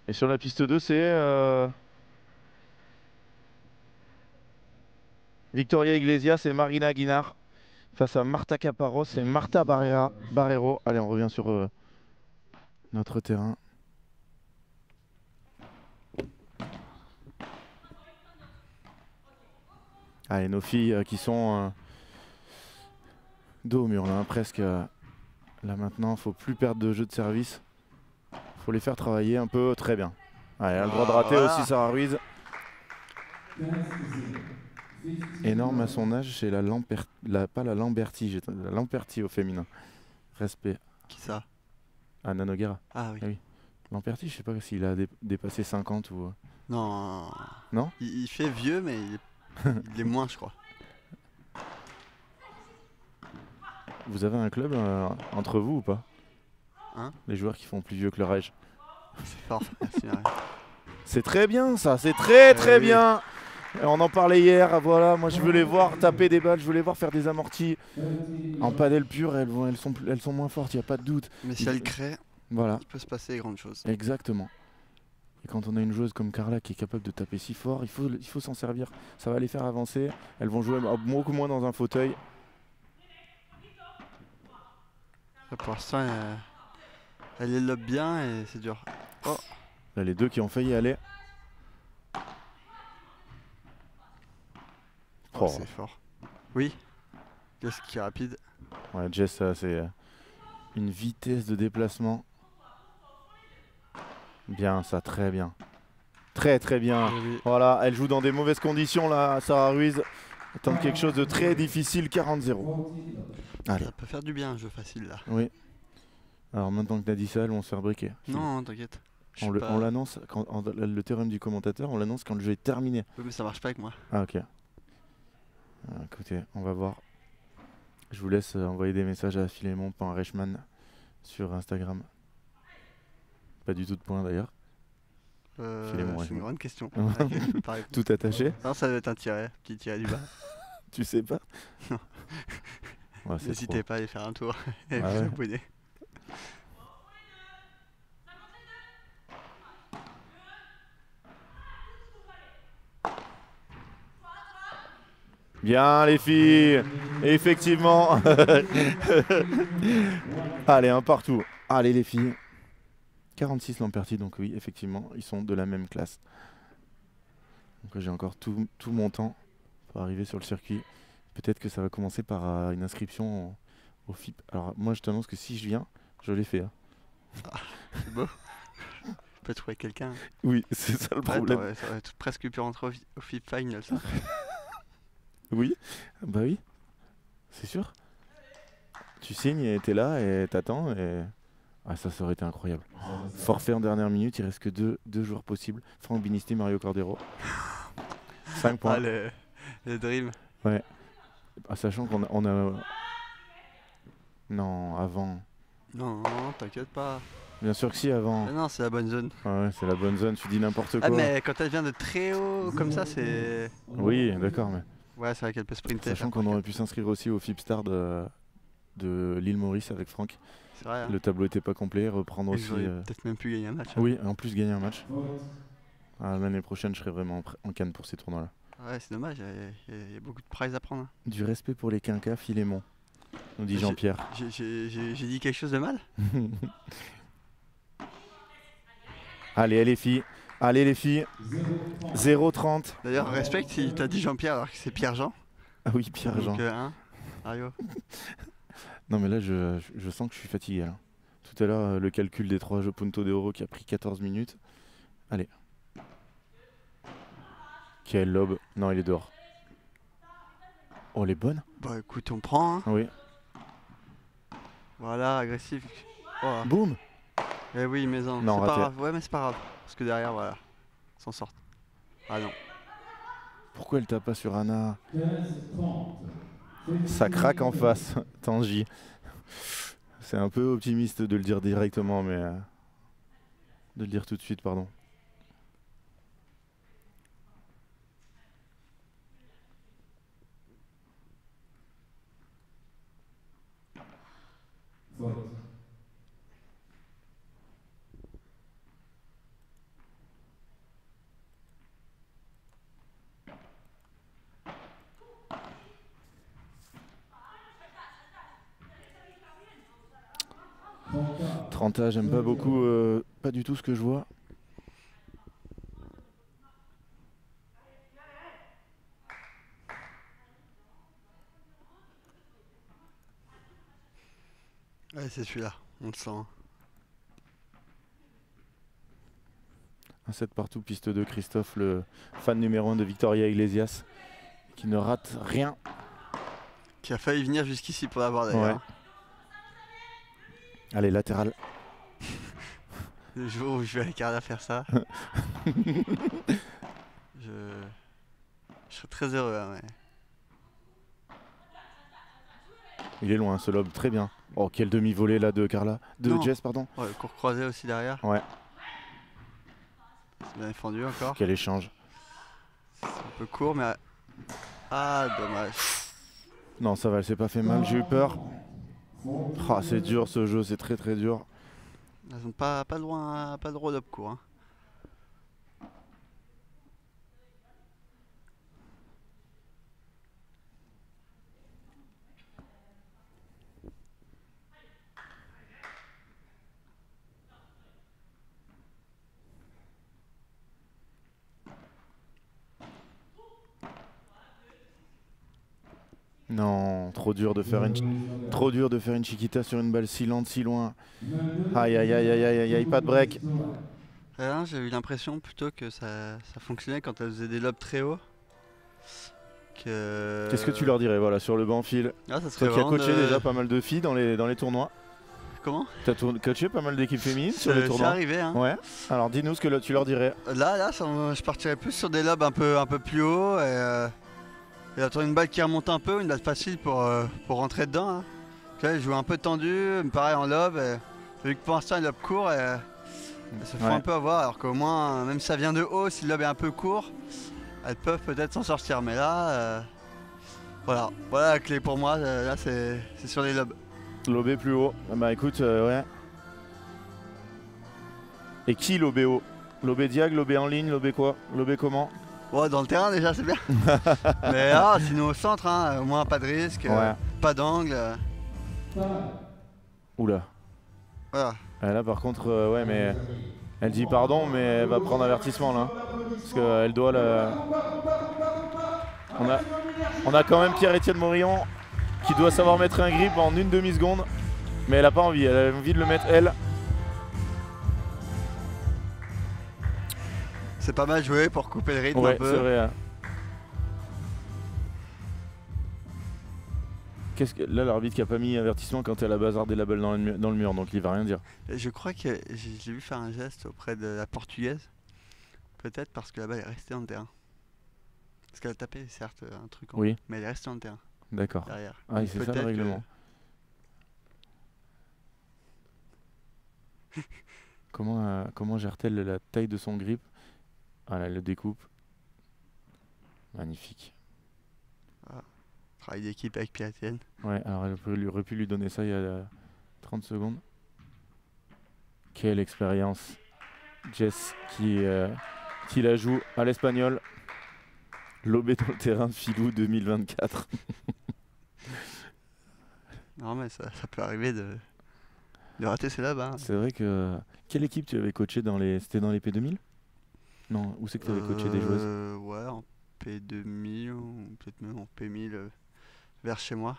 Et sur la piste 2, c'est Victoria Iglesias et Marina Guinard face à Marta Caparros et Marta Barrero. Allez, on revient sur notre terrain. Allez, nos filles qui sont dos au mur, là, hein, presque. Là maintenant, faut plus perdre de jeu de service. Faut les faire travailler un peu, très bien. Allez, elle a le droit de rater aussi, Sarah Ruiz. Énorme à son âge, c'est pas la Lamberti, la Lamperti au féminin. Respect. Qui ça? Anna Nogueira. Ah oui. Ah oui. Lamperti, je sais pas s'il a dépassé 50 ou... Non. Non, il fait vieux, mais il est moins, je crois. Vous avez un club entre vous ou pas? Hein? Les joueurs qui font plus vieux que leur âge. C'est fort, merci. C'est très bien ça, c'est très bien. Et on en parlait hier, voilà, moi je veux les voir taper des balles, je veux les voir faire des amortis. En padel pur, elles sont moins fortes, il n'y a pas de doute. Mais si elles créent, voilà. il peut se passer grandes choses. Exactement. Et quand on a une joueuse comme Carla qui est capable de taper si fort, il faut s'en servir. Ça va les faire avancer, elles vont jouer beaucoup moins dans un fauteuil. Pour l'instant, elle les lobe bien et c'est dur. Oh. Là, les deux qui ont failli aller. Oh, c'est fort. Oui. Jess qui est rapide. Ouais, Jess, c'est une vitesse de déplacement. Bien, ça, très bien. Très bien. Oui. Voilà, elle joue dans des mauvaises conditions là, Sarah Ruiz. Elle tente quelque chose de très difficile, 40-0. Allez. Ça peut faire du bien un jeu facile là. Oui. Alors maintenant que Nadissa, elles vont se faire briquer. Non, t'inquiète. On l'annonce, le théorème du commentateur, on l'annonce quand le jeu est terminé. Oui, mais ça marche pas avec moi. Ah ok. Écoutez, on va voir. Je vous laisse envoyer des messages à Philémon.Reichmann sur Instagram. Pas du tout de point d'ailleurs. Filez-moi, C'est une ouais. grande question. Ouais. Je peux pas répondre. Tout attaché? Non, ça doit être un tiret, petit tiret du bas. Tu sais pas? Non. Ouais, c'est N'hésitez pas à aller faire un tour et Ah vous ouais. abonner. Bien les filles, effectivement. Allez, un partout. Allez les filles. 46 Lamperti, donc oui, effectivement, ils sont de la même classe. Donc j'ai encore tout mon temps pour arriver sur le circuit. Peut-être que ça va commencer par une inscription au FIP. Alors moi je t'annonce que si je viens, je l'ai fait. Hein. C'est beau. Je peux trouver quelqu'un. Oui, c'est ça le Ouais, problème. ça aurait presque pu rentrer au FIP Final, ça. Oui, bah oui, c'est sûr. Tu signes et t'es là et t'attends et... Ah ça aurait été incroyable. Forfait en dernière minute, il reste que deux joueurs possibles. Franck Binisti, Mario Cordero. 5 points. Ah, le Dream. Ah, sachant qu'on a... Non, avant. Non, t'inquiète pas. Bien sûr que si, avant. Ah non, c'est la bonne zone. Ah ouais, c'est la bonne zone, tu dis n'importe quoi. Ah, mais quand elle vient de très haut comme ça, c'est. Oui, d'accord, mais... Ouais, c'est vrai qu'elle peut sprinter. Sachant qu'on aurait pu s'inscrire aussi au FIPSTAR de l'île Maurice avec Franck. C'est vrai. Hein. Le tableau était pas complet, reprendre Et aussi... j'aurais peut-être même pu gagner un match. Hein. Oui, en plus gagner un match. Ah, l'année prochaine, je serai vraiment en canne pour ces tournois-là. Ouais, c'est dommage, il y a beaucoup de prizes à prendre. Hein. Du respect pour les quinquas, Philémon, nous dit J'ai- Jean-Pierre. J'ai dit quelque chose de mal? Allez les filles, allez les filles. 0,30. D'ailleurs, respecte si t'as dit Jean-Pierre alors que c'est Pierre-Jean. Ah oui, Pierre-Jean. Donc, hein, Mario. Non mais là, je sens que je suis fatigué. Là. Tout à l'heure, le calcul des 3 jeux Punto de Euro qui a pris 14 minutes. Allez. Quel lob. Non, il est dehors. Oh, elle est bonne. Bah écoute, on prend. Hein. Oui. Voilà, agressif. Oh. Boum. Eh oui, mais non, Non, c'est pas raté. grave. Ouais, mais c'est pas grave. Parce que derrière, voilà, s'en sortent. Ah non. Pourquoi elle tape pas sur Anna? Ça craque en face, Tanguy. C'est un peu optimiste de le dire directement, mais... de le dire tout de suite, pardon. Trenta, j'aime pas beaucoup, pas du tout ce que je vois. Ouais, c'est celui-là, on le sent. Hein. Un 7 partout, piste 2, Christophe, le fan numéro 1 de Victoria Iglesias, qui ne rate rien. Qui a failli venir jusqu'ici pour l'avoir d'ailleurs. Ouais. Hein. Allez, latéral. Le jour où je vais avec Carla faire ça. je serais très heureux. Hein, mais... Il est loin, ce lob, très bien. Oh, quel demi-volée là de Carla. De Non. Jess, pardon. Ouais, le court croisé aussi derrière. Ouais, C'est bien défendu encore. quel échange. C'est un peu court, mais. Ah, dommage. Non, ça va, elle s'est pas fait mal, j'ai eu peur. Ah, c'est dur ce jeu, c'est très très dur. Elles ont pas le droit au lob court. Hein. Non, trop dur de faire une chiquita sur une balle si lente, si loin. Aïe aïe aïe aïe aïe aïe, pas de break. Hein, j'ai eu l'impression plutôt que ça fonctionnait quand elles faisaient des lobs très hauts. Qu'est-ce que tu leur dirais voilà, sur le banc fil? Ah, ça serait Toi qui as vraiment coaché de- déjà pas mal de filles dans les tournois. Comment? Tu as coaché pas mal d'équipes féminines sur les C'est tournois. arrivé. Hein. Ouais. Alors dis-nous ce que tu leur dirais. Là, je partirais plus sur des lobs un peu plus haut et attendre une balle qui remonte un peu, une balle facile pour rentrer dedans. Hein. Tu vois, jouer un peu tendu, me paraît en lob. Vu que pour l'instant, il lob court, Elles se font Ouais. un peu avoir, alors qu'au moins, même si ça vient de haut, si le lob est un peu court, elles peuvent peut-être s'en sortir. Mais là, voilà la clé pour moi. Là, c'est sur les lobes. Lobé plus haut. Bah écoute, ouais. Et qui lobé haut? Lobé diag, lobé en ligne, lobé quoi? Lobé comment? Ouais, dans le terrain déjà, c'est bien. Mais là, sinon au centre, hein, au moins pas de risque, Ouais. pas d'angle. Oula. Voilà. Là par contre, ouais, mais elle dit pardon, mais elle va prendre avertissement là. Parce qu'elle doit le. On a quand même Pierre-Étienne Morillon qui doit savoir mettre un grip en une demi-seconde. Mais elle a pas envie, elle a envie de le mettre elle. C'est pas mal joué pour couper le rythme un Ouais, peu. c'est vrai. Hein. Là, l'arbitre qui a pas mis avertissement quand elle a bazardé la balle dans le mur, donc il va rien dire. Et je crois que j'ai vu faire un geste auprès de la portugaise. Peut-être parce que la balle est restée en terrain. Parce qu'elle a tapé certes un truc en Oui. haut, mais elle est restée en terrain D'accord. derrière. Ah, Donc c'est ça le peut-être que- règlement. Comment gère-t-elle la taille de son grip? Ah là, elle le découpe. Magnifique. Travail d'équipe avec Pierre-Étienne. Ouais, alors elle aurait pu lui donner ça il y a 30 secondes. Quelle expérience. Jess qui la joue à l'espagnol. Lobé dans le terrain de Filou 2024. Non mais ça peut arriver de rater ses lobes. Hein. C'est vrai que... Quelle équipe tu avais coaché dans les... C'était dans les P2000? Non, où c'est que tu avais coaché des joueuses? Ouais, en P2000 ou peut-être même en P1000 vers chez moi.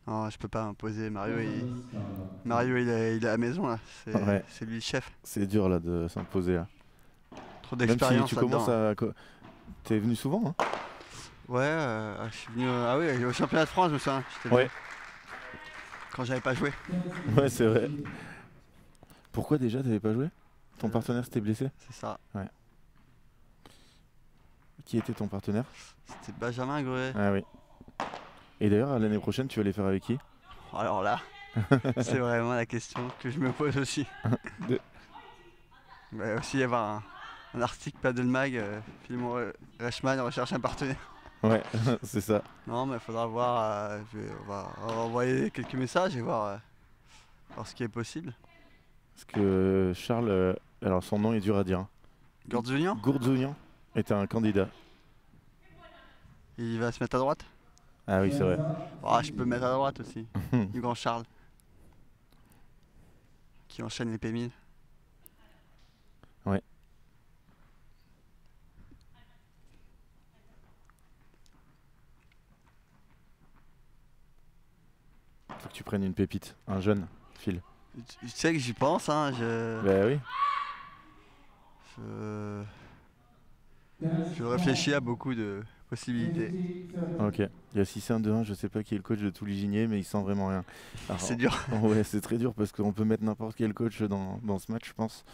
Non, je peux pas imposer. Mario, il est à la maison là. Ouais. C'est lui le chef. C'est dur là de s'imposer là. Trop Même si d'expérience tu là-dedans. commences à... T'es venu souvent hein? Ouais, je suis venu ah oui, au championnat de France, je me souviens. J'étais Ouais. venu quand j'avais pas joué. Ouais, c'est vrai. Pourquoi déjà t'avais pas joué? Ton partenaire s'était blessé? C'est ça. Qui était ton partenaire? C'était Benjamin Gruet. Ah oui. Et d'ailleurs, l'année prochaine, tu vas les faire avec qui? Alors là, c'est vraiment la question que je me pose aussi. De- Il va aussi y avoir un article Paddle Mag, Philemon Reichmann recherche un partenaire. Ouais, c'est ça. Non, mais il faudra voir. On va envoyer quelques messages et voir ce qui est possible. Parce que Charles, alors son nom est dur à dire. Hein. Gordzunian, Gourdzounian était un candidat. il va se mettre à droite. Ah oui, c'est vrai. Ah, je peux me mettre à droite aussi. Du grand Charles. Qui enchaîne les P1000. Ouais. Faut que tu prennes une pépite, un jeune, Phil. Tu sais que j'y pense, hein. Bah oui. Je réfléchis à beaucoup de possibilités. Ok. Il y a 6-1-2-1, je sais pas qui est le coach de Touliginier, mais il sent vraiment rien. Alors, C'est dur. ouais, c'est très dur parce qu'on peut mettre n'importe quel coach dans ce match, je pense.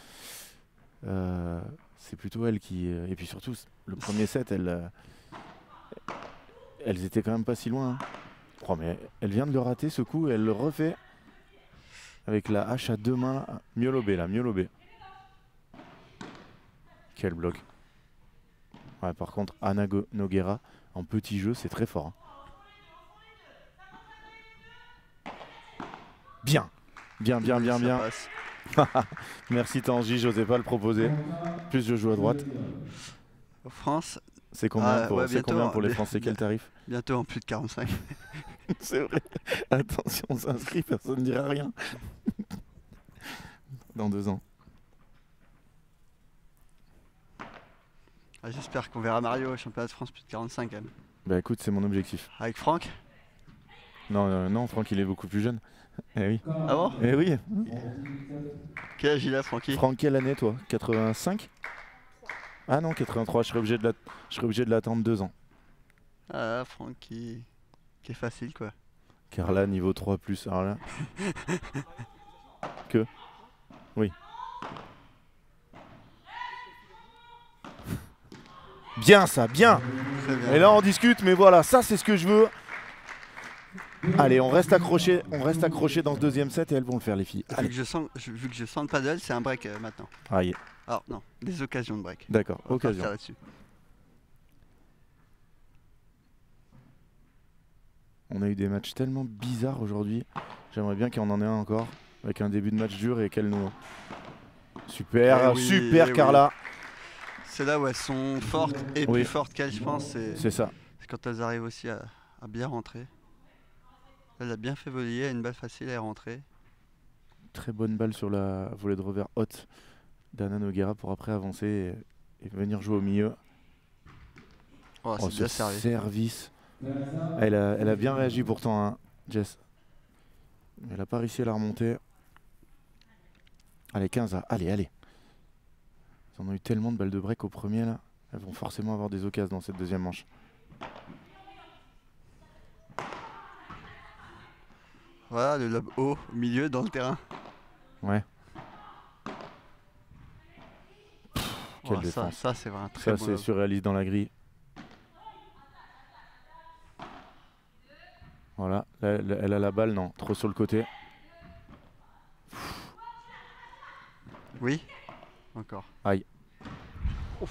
C'est plutôt elle qui... Et puis surtout, le premier set, elles étaient quand même pas si loin. Hein. Oh, mais elle vient de le rater ce coup, elle le refait avec la hache à deux mains. Mieux lobé là, mieux lobé. Quel bloc. Ouais, par contre, Anna Noguera, en petit jeu, c'est très fort. Hein. Bien. Bien. Ça passe. Merci Tanguy, j'osais pas le proposer. Plus je joue à droite. En France, C'est combien, ouais, c'est combien pour les bientôt. Français? Quel tarif? bientôt en plus de 45. C'est vrai. Attention, on s'inscrit, personne ne dira rien. Dans 2 ans. Ah, j'espère qu'on verra Mario au championnat de France plus de 45 quand même. Bah écoute, c'est mon objectif. Avec Franck. Non, Franck, il est beaucoup plus jeune. Eh oui. Ah bon? Eh oui. Quel âge il a, Francky? Franck, quelle année toi? 85? Ah non, 83, je serais obligé de l'attendre 2 ans. Ah, Franck qui est facile quoi. Car là, niveau 3+, alors là... Que? Oui. Bien ça, bien. Très bien. Et là on discute, mais voilà, ça c'est ce que je veux. Allez, on reste accroché dans ce deuxième set et elles vont le faire les filles. Vu Allez. que je sens le paddle, c'est un break maintenant. Aïe. Alors non, des occasions de break. D'accord, On va occasion. partir là-dessus. On a eu des matchs tellement bizarres aujourd'hui. J'aimerais bien qu'il y en ait un encore. Avec un début de match dur et qu'elles nous... Super, Eh oui, super eh Carla. C'est là où elles sont fortes et Oui. plus fortes qu'elles, je pense. C'est ça. C'est quand elles arrivent aussi à bien rentrer. Elle a bien fait voler, une balle facile, elle est rentrée. Très bonne balle sur la volée de revers haute d'Anna Noguera pour après avancer et venir jouer au milieu. Oh, c'est ce bien servi. service. Elle a bien réagi pourtant, hein, Jess. Elle n'a pas réussi à la remonter. Allez, 15 à. Allez, allez. Ils en ont eu tellement de balles de break au premier là. Elles vont forcément avoir des occasions dans cette deuxième manche. Voilà, le lob haut, au milieu, dans le terrain. Ouais. Quelle Oh, défense. ça c'est vraiment un très Ça, beau c'est lob. surréaliste dans la grille. Voilà. Là, elle a la balle, non. Trop sur le côté. Oui, encore. Aïe.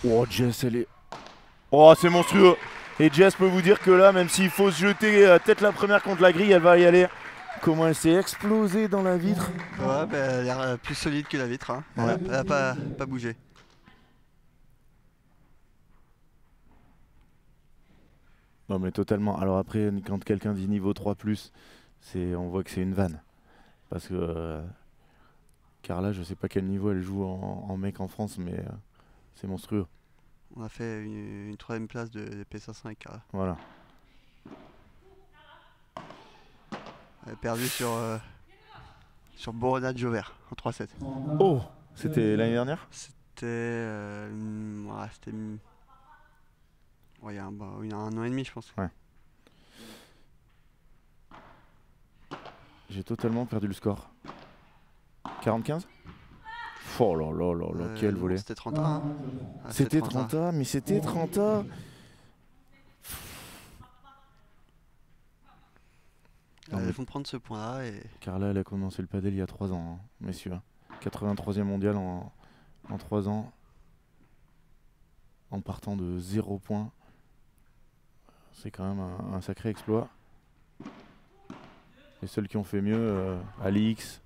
Oh, Jess, elle est... Oh, c'est monstrueux. Et Jess peut vous dire que là, même s'il faut se jeter tête la première contre la grille, elle va y aller. Comment elle s'est explosée dans la vitre. Ouais, bah, elle a l'air plus solide que la vitre. Hein. Ouais. Elle a pas bougé. Non mais totalement. Alors après, quand quelqu'un dit niveau 3+, on voit que c'est une vanne. Parce que Carla, je sais pas quel niveau elle joue en mec en France, mais c'est monstrueux. On a fait une troisième place de P500 avec Carla. Voilà. Elle a perdu sur Borona Jover en 3-7. Oh, c'était l'année dernière? C'était ouais, il y a un an et demi, je pense. Ouais. J'ai totalement perdu le score. 40-15? Oh là là là là, quel Non, volet. C'était 30 hein. Ah, C'était 30A, mais c'était 30A. Non, mais Elles vont prendre ce point-là et Carla, elle a commencé le padel il y a 3 ans, hein, messieurs. 83e mondial en 3 ans. En partant de 0 points. C'est quand même un sacré exploit. Les seuls qui ont fait mieux, Alix.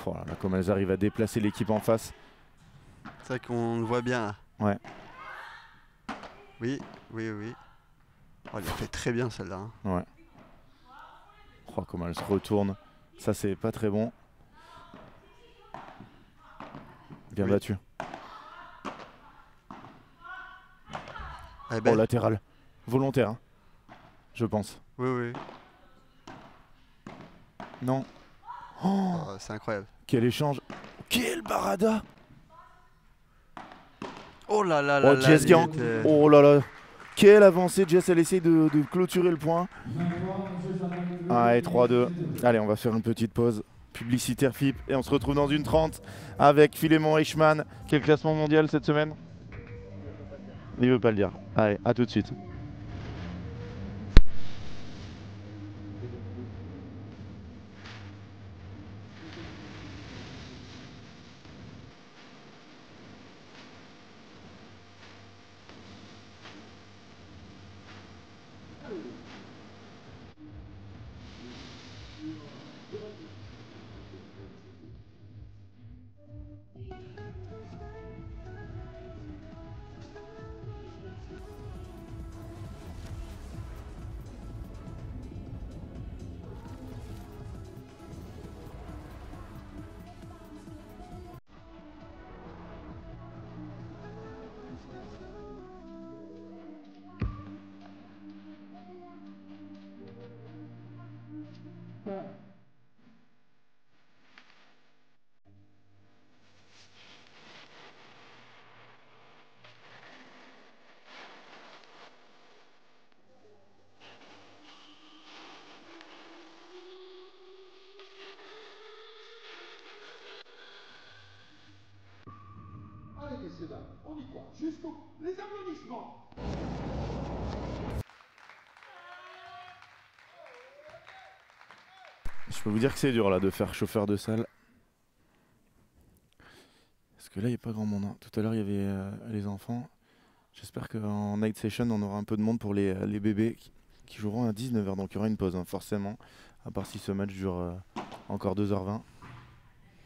Oh là là, comme elles arrivent à déplacer l'équipe en face. c'est vrai qu'on le voit bien là. Ouais. Oui. Oh, elle a fait très bien celle-là. Hein. Ouais. Oh, comment elle se retourne. Ça, c'est pas très bon. Bien Oui. battu. Elle est Oh, belle. latéral. Volontaire, hein, je pense. Oui. Non. Oh, Oh, c'est incroyable. quel échange. Quel barada. Oh là là Oh, là Jess là, Gang. Oh là là. Quelle avancée. Jess, elle essaye de clôturer le point. Allez, 3-2. Allez, on va faire une petite pause publicitaire FIP et on se retrouve dans une 30 avec Philémon Eichmann. Quel classement mondial cette semaine? Il veut pas le dire. Allez, à tout de suite. Allez messieurs dames, on y croit. Jusqu'au... Les applaudissements. Je peux vous dire que c'est dur là de faire chauffeur de salle. Parce que là, il n'y a pas grand monde, hein. Tout à l'heure, il y avait les enfants. J'espère qu'en night session, on aura un peu de monde pour les bébés qui joueront à 19 h. Donc il y aura une pause, hein, forcément. À part si ce match dure encore 2 h 20.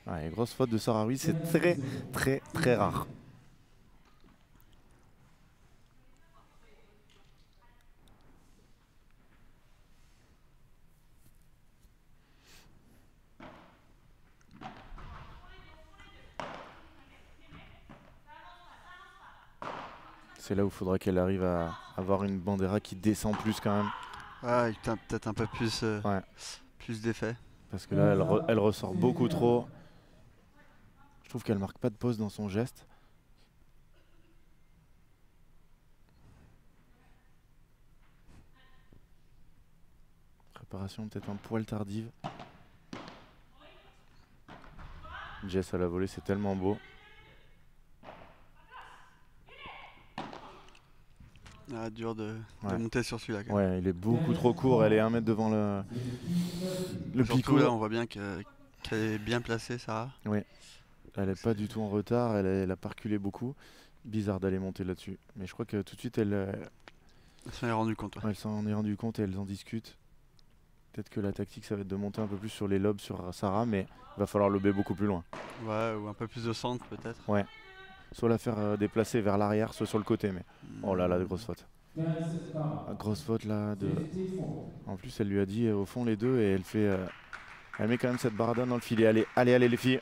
Ouais, grosse faute de Sarah Ruiz, c'est très très très rare. C'est là où il faudra qu'elle arrive à avoir une bandera qui descend plus quand même. Ouais, avec peut-être un peu plus, Ouais. plus d'effet. Parce que là, elle ressort beaucoup trop. Je trouve qu'elle marque pas de pause dans son geste. Préparation peut-être un poil tardive. Jess à la volée, c'est tellement beau. Ah, dur de Ouais. monter sur celui-là. quand même. Ouais, il est beaucoup trop court. Elle est 1 mètre devant le Surtout picot. là, on voit bien qu'elle est bien placée, Sarah. Elle n'est pas du tout en retard. Elle a pas reculé beaucoup. Bizarre d'aller monter là-dessus. Mais je crois que tout de suite, Elle s'en est rendue compte. Ouais. elle s'en est rendu compte et elles en discutent. Peut-être que la tactique, ça va être de monter un peu plus sur les lobes sur Sarah, mais il va falloir lober beaucoup plus loin. Ouais, ou un peu plus au centre peut-être. Soit la faire déplacer vers l'arrière, soit sur le côté. Mais oh là là, de grosse faute. Grosse faute là. En plus, elle lui a dit au fond les deux et elle fait. Elle met quand même cette barada dans le filet. Allez les filles.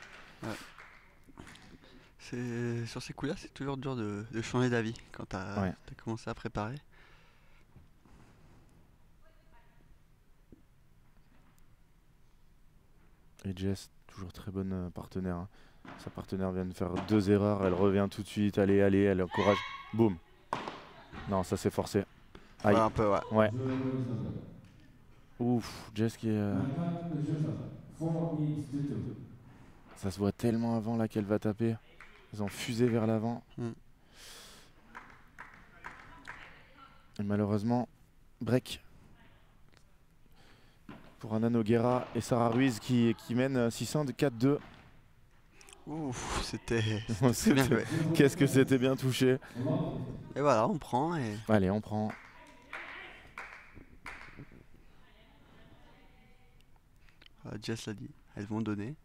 Sur ces coups-là, c'est toujours dur de changer d'avis quand tu as commencé à préparer. Et Jess, toujours très bonne partenaire, hein. Sa partenaire vient de faire 2 erreurs, elle revient tout de suite, allez, elle encourage. Boum. Non, ça c'est forcé. Aïe. Ouais, un peu, ouais. Ouais. Ouf, Jess qui est... Ça se voit tellement avant là qu'elle va taper. Ils ont fusé vers l'avant. Et malheureusement, break pour Anna Nogueira et Sarah Ruiz qui mènent 600 de 4-2. Ouf, c'était C'était- bien joué. Qu'est-ce que c'était bien touché. Et voilà, on prend et Allez, on prend. Jess l'a dit, elles vont donner.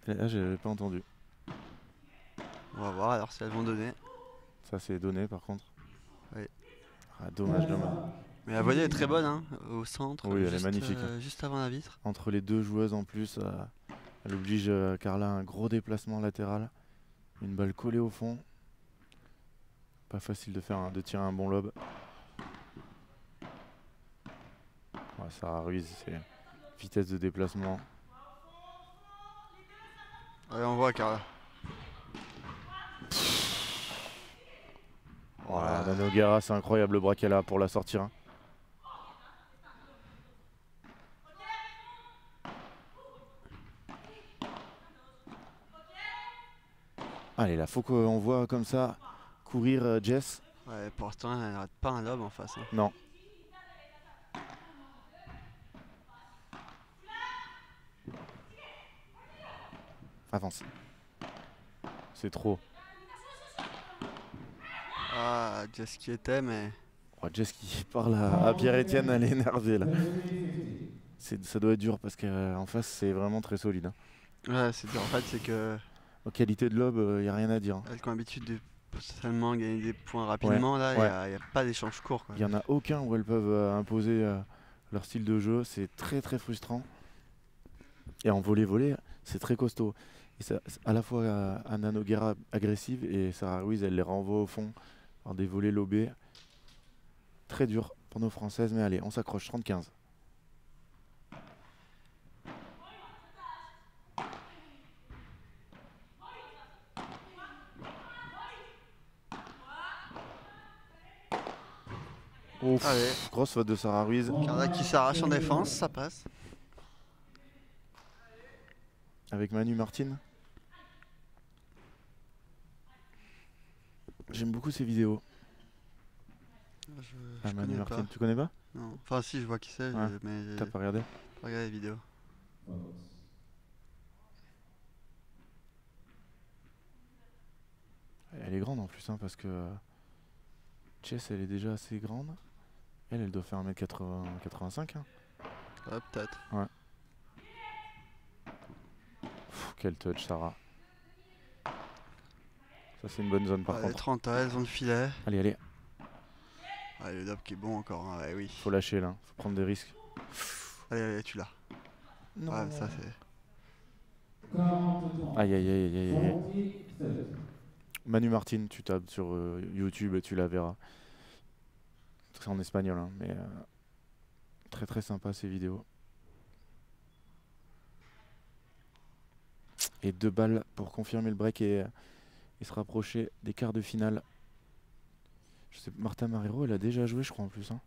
Et là, j'ai pas entendu. On va voir alors si elles vont donner. Ça, c'est donné par contre. Oui. Ah, dommage. Mais la volée est très bonne, hein, au centre. Oui, elle est juste, magnifique. Juste avant la vitre. Entre les deux joueuses en plus, elle oblige Carla à un gros déplacement latéral. Une balle collée au fond. Pas facile de tirer un bon lob. Ouais, Sarah Ruiz, c'est vitesse de déplacement. Allez, on voit Carla. Voilà, Anna Nogueira, c'est incroyable le bras qu'elle a pour la sortir, hein. Allez, là, faut qu'on voit comme ça courir Jess. Ouais, pour l'instant, elle n'arrête pas un lob en face. Hein. Non. Avance. C'est trop. Ah, Jess qui était, mais. Oh, Jess qui parle à Pierre-Etienne, elle est énervée là. Ça doit être dur parce qu'en face, c'est vraiment très solide, hein. Ouais, c'est dur. En fait, c'est que. En qualité de lob, il n'y a rien à dire, hein. Elles qui ont l'habitude de potentiellement gagner des points rapidement, là, il n'y a pas d'échange court. Il n'y en a aucun où elles peuvent imposer leur style de jeu. C'est très très frustrant. Et en volley, c'est très costaud. Et ça, à la fois Anna Nogueira agressive et Sarah Ruiz, elle les renvoie au fond par des volets lobés. Très dur pour nos Françaises, mais allez, on s'accroche, 30-15. Ouf, Allez. grosse faute de Sarah Ruiz. Carla qui s'arrache en défense, ça passe. Avec Manu Martin. J'aime beaucoup ses vidéos. Je Manu connais Martin, pas. tu connais pas? Non. Enfin, si, je vois qui c'est, Ouais. mais T'as pas regardé? pas regardé les vidéos. Elle est grande en plus, hein, parce que Jess, elle est déjà assez grande. Elle doit faire 1m85. Hein. Ouais, peut-être. Ouais. Quel touch, Sarah. Ça, c'est une bonne zone par Allez, contre. 30 à zone filet. Allez, allez. Allez, le lob qui est bon encore. Hein. Ouais, oui. Faut lâcher là. Faut prendre des risques. Allez, allez, tu l'as. Non. Ouais, ça c'est. Aïe, aïe, aïe, aïe, aïe. Manu Martin, tu tapes sur YouTube et tu la verras. C'est en espagnol, hein, mais très très sympa ces vidéos. Et 2 balles pour confirmer le break et se rapprocher des quarts de finale. Je sais, Marta Marrero, elle a déjà joué, je crois, en plus. Hein.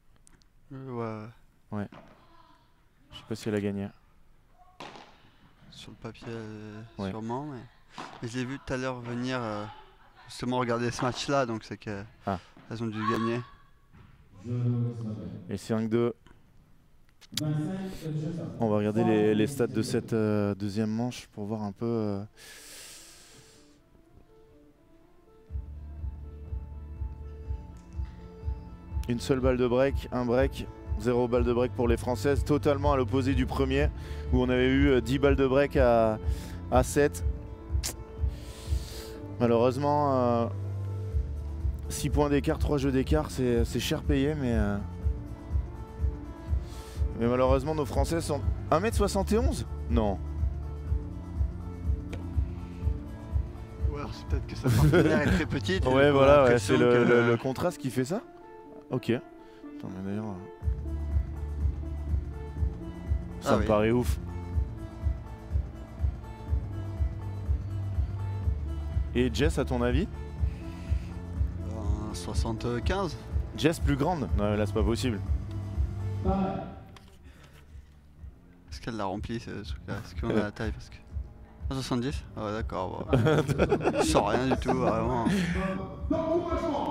Ouais. Je sais pas si elle a gagné. Sur le papier, Ouais. sûrement. Mais je l'ai vu tout à l'heure venir justement regarder ce match-là, donc c'est qu'elles ont dû gagner. Et 5-2. On va regarder les stats de cette deuxième manche pour voir un peu. Une seule balle de break, un break, 0 balle de break pour les Françaises, totalement à l'opposé du premier où on avait eu 10 balles de break à 7. Malheureusement, 6 points d'écart, 3 jeux d'écart, c'est cher payé, mais malheureusement nos Françaises sont 1m71 ? Non. Ou alors c'est peut-être que sa partenaire est très petite. et Ouais, on a voilà, ouais, l'impression c'est que- le contraste qui fait ça. Ok. Attends, mais d'ailleurs, ça me oui. paraît ouf. Et Jess, à ton avis? 75. Jess plus grande? Non, là c'est pas possible. Est-ce qu'elle l'a rempli ce truc-là? Est-ce qu'on a la taille parce que... 70? Ah ouais, d'accord. Bon. Je sens rien du tout, vraiment.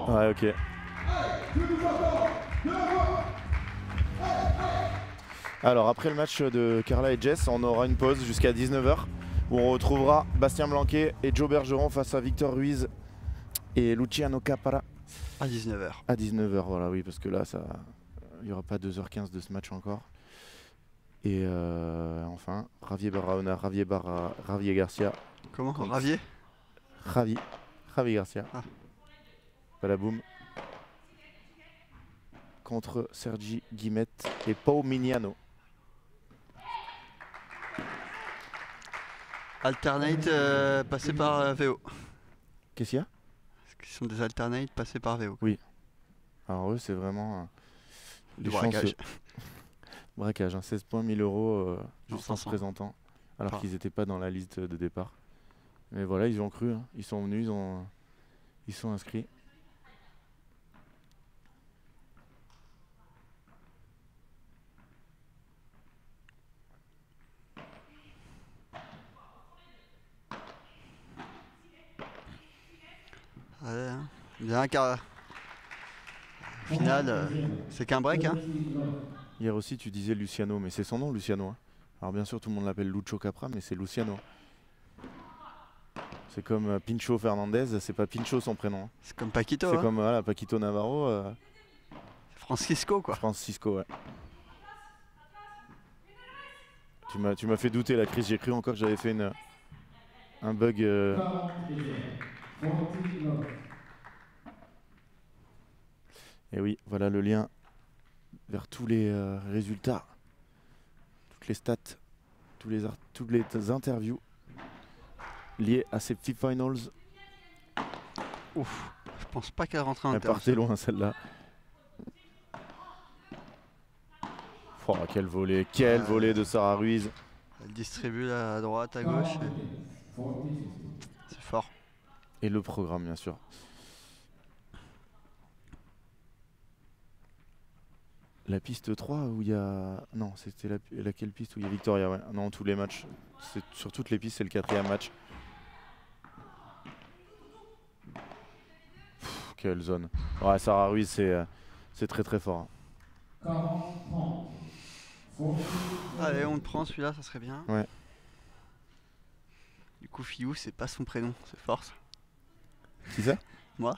Ouais, ok. Alors après le match de Carla et Jess, on aura une pause jusqu'à 19h où on retrouvera Bastien Blanquet et Joe Bergeron face à Victor Ruiz et Luciano Capara À 19h. à 19h. Voilà, oui, parce que là, il n'y aura pas 2h15 de ce match encore. Et enfin, Javier Barahona, Javier Garcia. Comment? Contre- Ravier? Javi Garcia. Ah. Balaboum. Contre Sergi Guimette et Pau Mignano. Alternate passé par VO. Qu'est-ce qu'il y a? Est-ce qu'ils sont des alternates passés par VO? Alors eux, c'est vraiment Du les chances- braquage. braquage, hein, 16 points, 1000 euros juste en se 500. présentant, alors Ah. qu'ils n'étaient pas dans la liste de départ. Mais voilà, ils ont cru, hein. Ils sont venus, ils sont inscrits. Ouais, hein. Bien car... Au final, c'est qu'un break, hein. Hier aussi, tu disais Luciano, mais c'est son nom, Luciano. Hein. Alors bien sûr, tout le monde l'appelle Lucho Capra, mais c'est Luciano. C'est comme Pincho Fernandez, c'est pas Pincho son prénom. Hein. C'est comme Paquito, C'est hein. comme voilà, Paquito Navarro, Francisco, quoi. Francisco, ouais. Tu m'as fait douter la crise, j'ai cru encore que j'avais fait un bug. Et oui, voilà le lien vers tous les résultats, toutes les stats, toutes les interviews liées à ces petits finals. Ouf. Je pense pas qu'elle rentre en Elle interne. partait loin celle-là. Oh, quel volet de Sarah Ruiz. Elle distribue à droite, à gauche. C'est fort. Et le programme, bien sûr. La piste 3 où il y a... Non, c'était laquelle piste où il y a Victoria, ouais. Non, tous les matchs. Sur toutes les pistes, c'est le 4e match. Pff, quelle zone. Ouais, Sarah Ruiz, c'est très très fort. Hein. Allez, on le prend celui-là, ça serait bien. Ouais. Du coup, Fiou, c'est pas son prénom, c'est Force. Qui ça? Moi.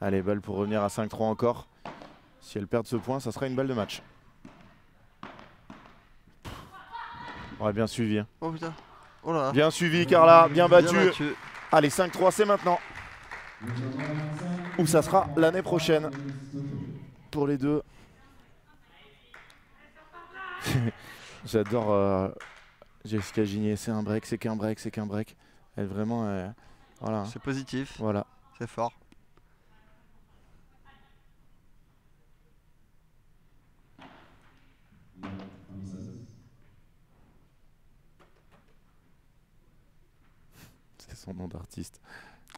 Allez, balle pour revenir à 5-3 encore. Si elles perdent ce point, ça sera une balle de match. Ouais, bien suivi. Hein. Oh putain. Oh là là. Bien suivi, Carla. Bien battu. Bien battu. Allez, 5-3, c'est maintenant. Ou ça sera l'année prochaine. Pour les deux. J'adore Jessica Gigné. C'est un break, c'est qu'un break, c'est qu'un break. Elle vraiment... voilà. C'est positif. Voilà. C'est fort. C'est son nom d'artiste.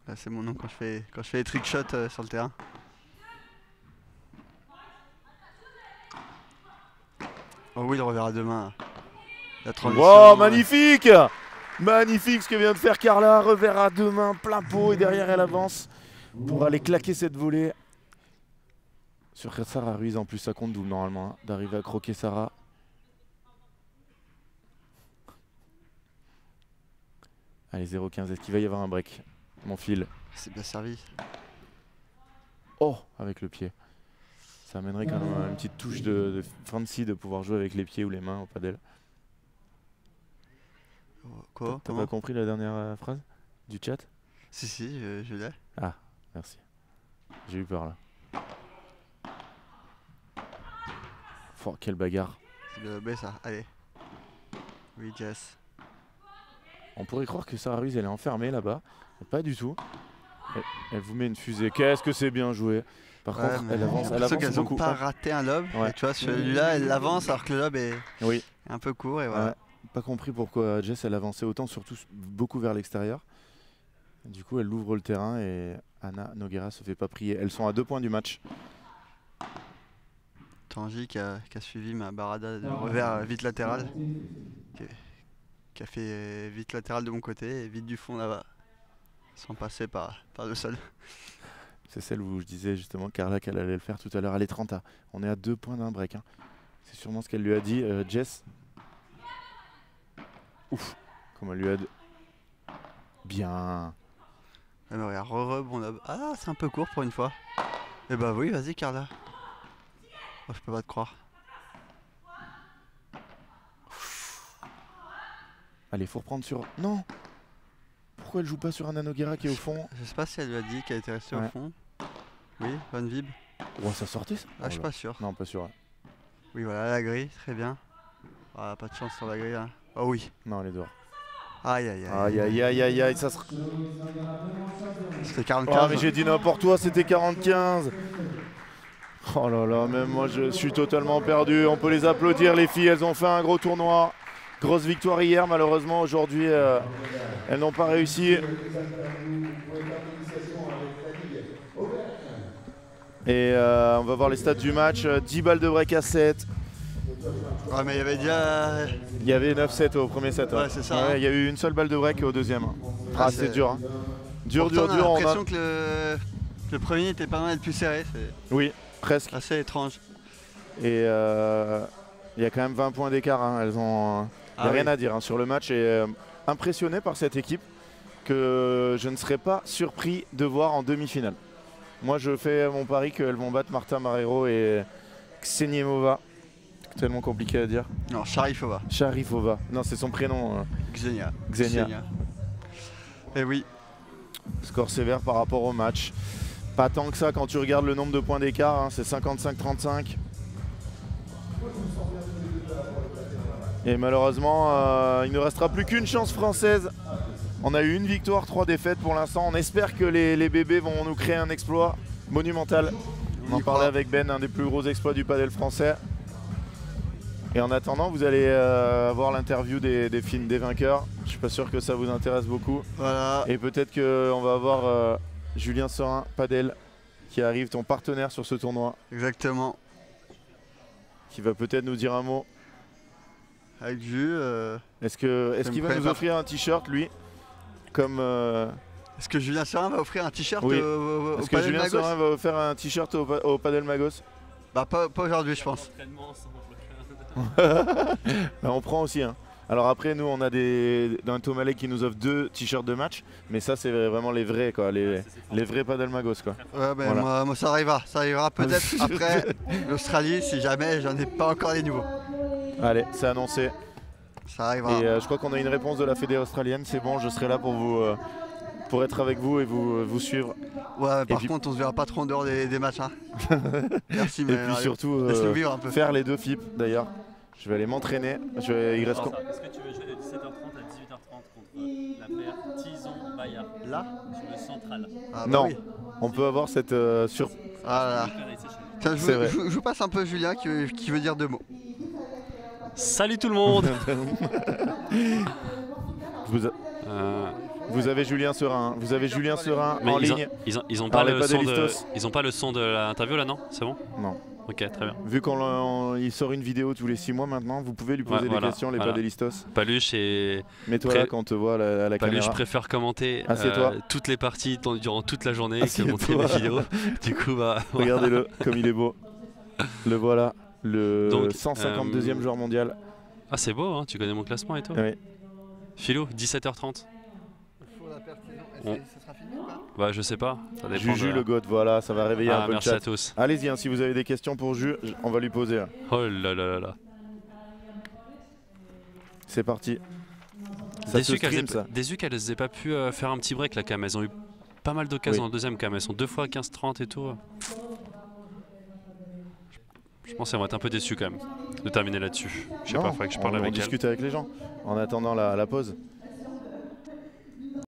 Là, c'est mon nom quand je fais les trick shots sur le terrain. Oh oui, il reverra demain. La transition. Wow, magnifique! Magnifique ce que vient de faire Carla. Revers à deux mains, plein pot, et derrière elle avance pour aller claquer cette volée. Sur Sarah Ruiz, en plus ça compte double normalement, hein, d'arriver à croquer Sarah. Allez, 0-15, est-ce qu'il va y avoir un break? Mon fil. C'est bien servi. Oh, avec le pied. Ça amènerait quand même une petite touche de fancy de pouvoir jouer avec les pieds ou les mains au padel. Quoi? T'as pas compris la dernière phrase du chat? Si, je l'ai. Ah, merci. J'ai eu peur là. Oh, quelle bagarre. C'est bien B ça, allez. Oui, Jess. On pourrait croire que Sarah Ruiz elle est enfermée là-bas, mais pas du tout. Elle vous met une fusée. Qu'est-ce que c'est bien joué. Par contre, elle avance qu'elles beaucoup. n'ont pas raté un lob. Ouais. Et tu vois, celui-là, elle avance alors que le lob est Oui. un peu court. Et voilà. Ouais. Pas compris pourquoi Jess elle avançait autant, surtout beaucoup vers l'extérieur. Du coup, elle ouvre le terrain et Anna Nogueira se fait pas prier. Elles sont à 2 points du match. Tanguy qui a suivi ma barada de revers vite latéral. Qui a fait vite latéral de mon côté et vite du fond là-bas. Sans passer par le sol. C'est celle où je disais justement Carla qu'elle allait le faire tout à l'heure. Allez, 30 A. On est à 2 points d'un break. Hein. C'est sûrement ce qu'elle lui a dit. Jess. Ouf. Comme elle lui a dit. Bien. Ah mais regarde, bon lob. Ah, c'est un peu court pour une fois. Eh bah oui, vas-y Carla. Oh, je peux pas te croire. Allez, faut reprendre sur... Non. Pourquoi elle joue pas sur Anna Nogueira qui est au fond? Je sais pas si elle lui a dit qu'elle était restée au fond. Oui, bonne vib. Oh, ça sortait ça? Ah, je suis pas sûr. Non, pas sûr. Oui, voilà la grille, très bien. Ah, pas de chance sur la grille. Hein. Oh oui. Non, elle est dehors. Aïe aïe aïe. Aïe aïe aïe aïe aïe, ça sera... C'était 45. Oh, mais j'ai dit n'importe quoi, c'était 45. Oh là là, même moi je suis totalement perdu. On peut les applaudir, les filles, elles ont fait un gros tournoi. Grosse victoire hier, malheureusement aujourd'hui elles n'ont pas réussi. Et on va voir les stats du match. 10 balles de break à 7. Ah mais il y avait déjà... Il y avait 9-7 au premier set. Ouais, c'est ça. Ouais, il y a eu une seule balle de break au deuxième. Ah, c'est dur. Hein. Dur. On a On l'impression que le premier était pas mal plus serré. Oui, presque. Assez étrange. Et il y a quand même 20 points d'écart. Hein. Elles ont... Il n'y a rien à dire hein, sur le match. Et impressionné par cette équipe que je ne serais pas surpris de voir en demi-finale. Moi, je fais mon pari qu'elles vont battre Marta Marrero et Kseniemova. Tellement compliqué à dire. Non, Sharifova. Sharifova. Non, c'est son prénom. Xenia. Et oui. Score sévère par rapport au match. Pas tant que ça quand tu regardes le nombre de points d'écart. Hein, c'est 55-35. Et malheureusement, il ne restera plus qu'une chance française. On a eu une victoire, 3 défaites pour l'instant. On espère que les bébés vont nous créer un exploit monumental. On en parlait avec Ben, un des plus gros exploits du padel français. Et en attendant, vous allez avoir l'interview des vainqueurs. Je suis pas sûr que ça vous intéresse beaucoup. Voilà. Et peut-être qu'on va avoir Julien Sorin, padel, qui arrive, ton partenaire sur ce tournoi. Exactement. Qui va peut-être nous dire un mot. Avec Jus. Est-ce qu'il va nous offrir un t-shirt, lui, comme Est-ce que Julien Serin va offrir un t-shirt Oui. au Est-ce que Padel Julien Magos? Serin va offrir un t-shirt au Padel Magos? Bah pas aujourd'hui je pense. Bah, on prend aussi. Hein. Alors après, nous, on a un Tomalek qui nous offre 2 t-shirts de match, mais ça, c'est vraiment les vrais, quoi, les vrais Padel Magos, quoi. Ouais, ben Voilà. moi ça arrivera peut-être après l'Australie si jamais j'en ai pas encore les nouveaux. Allez, c'est annoncé. Ça arrivera. Et je crois qu'on a une réponse de la Fédé australienne. C'est bon, je serai là pour vous, pour être avec vous et vous suivre. Ouais, par puis- contre on se verra pas trop en dehors des matchs. Hein. Merci, Et mais puis surtout, laisse-nous vivre un peu. faire les 2 FIP, d'ailleurs. Je vais aller m'entraîner. Il reste quoi? Est-ce que tu veux jouer de 17h30 à 18h30 contre la paire Tison-Bayard Là sur le central? Ah, bah Non, oui. on peut avoir cette sur. Ah là. Hyper essentiel. Tiens, C'est vrai. je vous passe un peu Julien qui veut dire 2 mots. Salut tout le monde. Vous avez Julien Serin. Hein. Vous avez Julien Serin en ils ont, ligne. ils ont pas Parlez le pas son des de, listos. ils ont pas le son de l'interview là, non? C'est bon? Non. Ok, très bien. Vu qu'il sort une vidéo tous les 6 mois maintenant, vous pouvez lui poser des voilà, questions, les voilà. padelistos. Paluche et Mets-toi Pré- là quand on te voit à la Paluche caméra. préfère commenter Assieds-toi. toutes les parties durant toute la journée que Assieds-toi. monter des vidéos. Du coup, bah, voilà. Regardez-le comme il est beau. Le voilà, le Donc, 152e joueur mondial. Ah, c'est beau, hein, tu connais mon classement et tout. Oui. Philo, 17h30. On- Ça sera filmé ou pas? Bah, je sais pas. Ça dépend Juju de- le GOAT, voilà, ça va réveiller un Ah, peu le merci chat. à tous. Allez-y, hein, si vous avez des questions pour Ju, on va lui poser. Hein. Oh là là là là. C'est parti. Ça se stream, ça. Déçu qu'elles aient pas pu faire un petit break là quand même. Elles ont eu pas mal d'occasions Oui. en deuxième quand même. Elles sont 2 fois 15-30 et tout. Je pense qu'elles vont être un peu déçues quand même de terminer là-dessus. Je sais Non, pas, faudrait que je parle on avec elles. discute avec les gens en attendant la pause.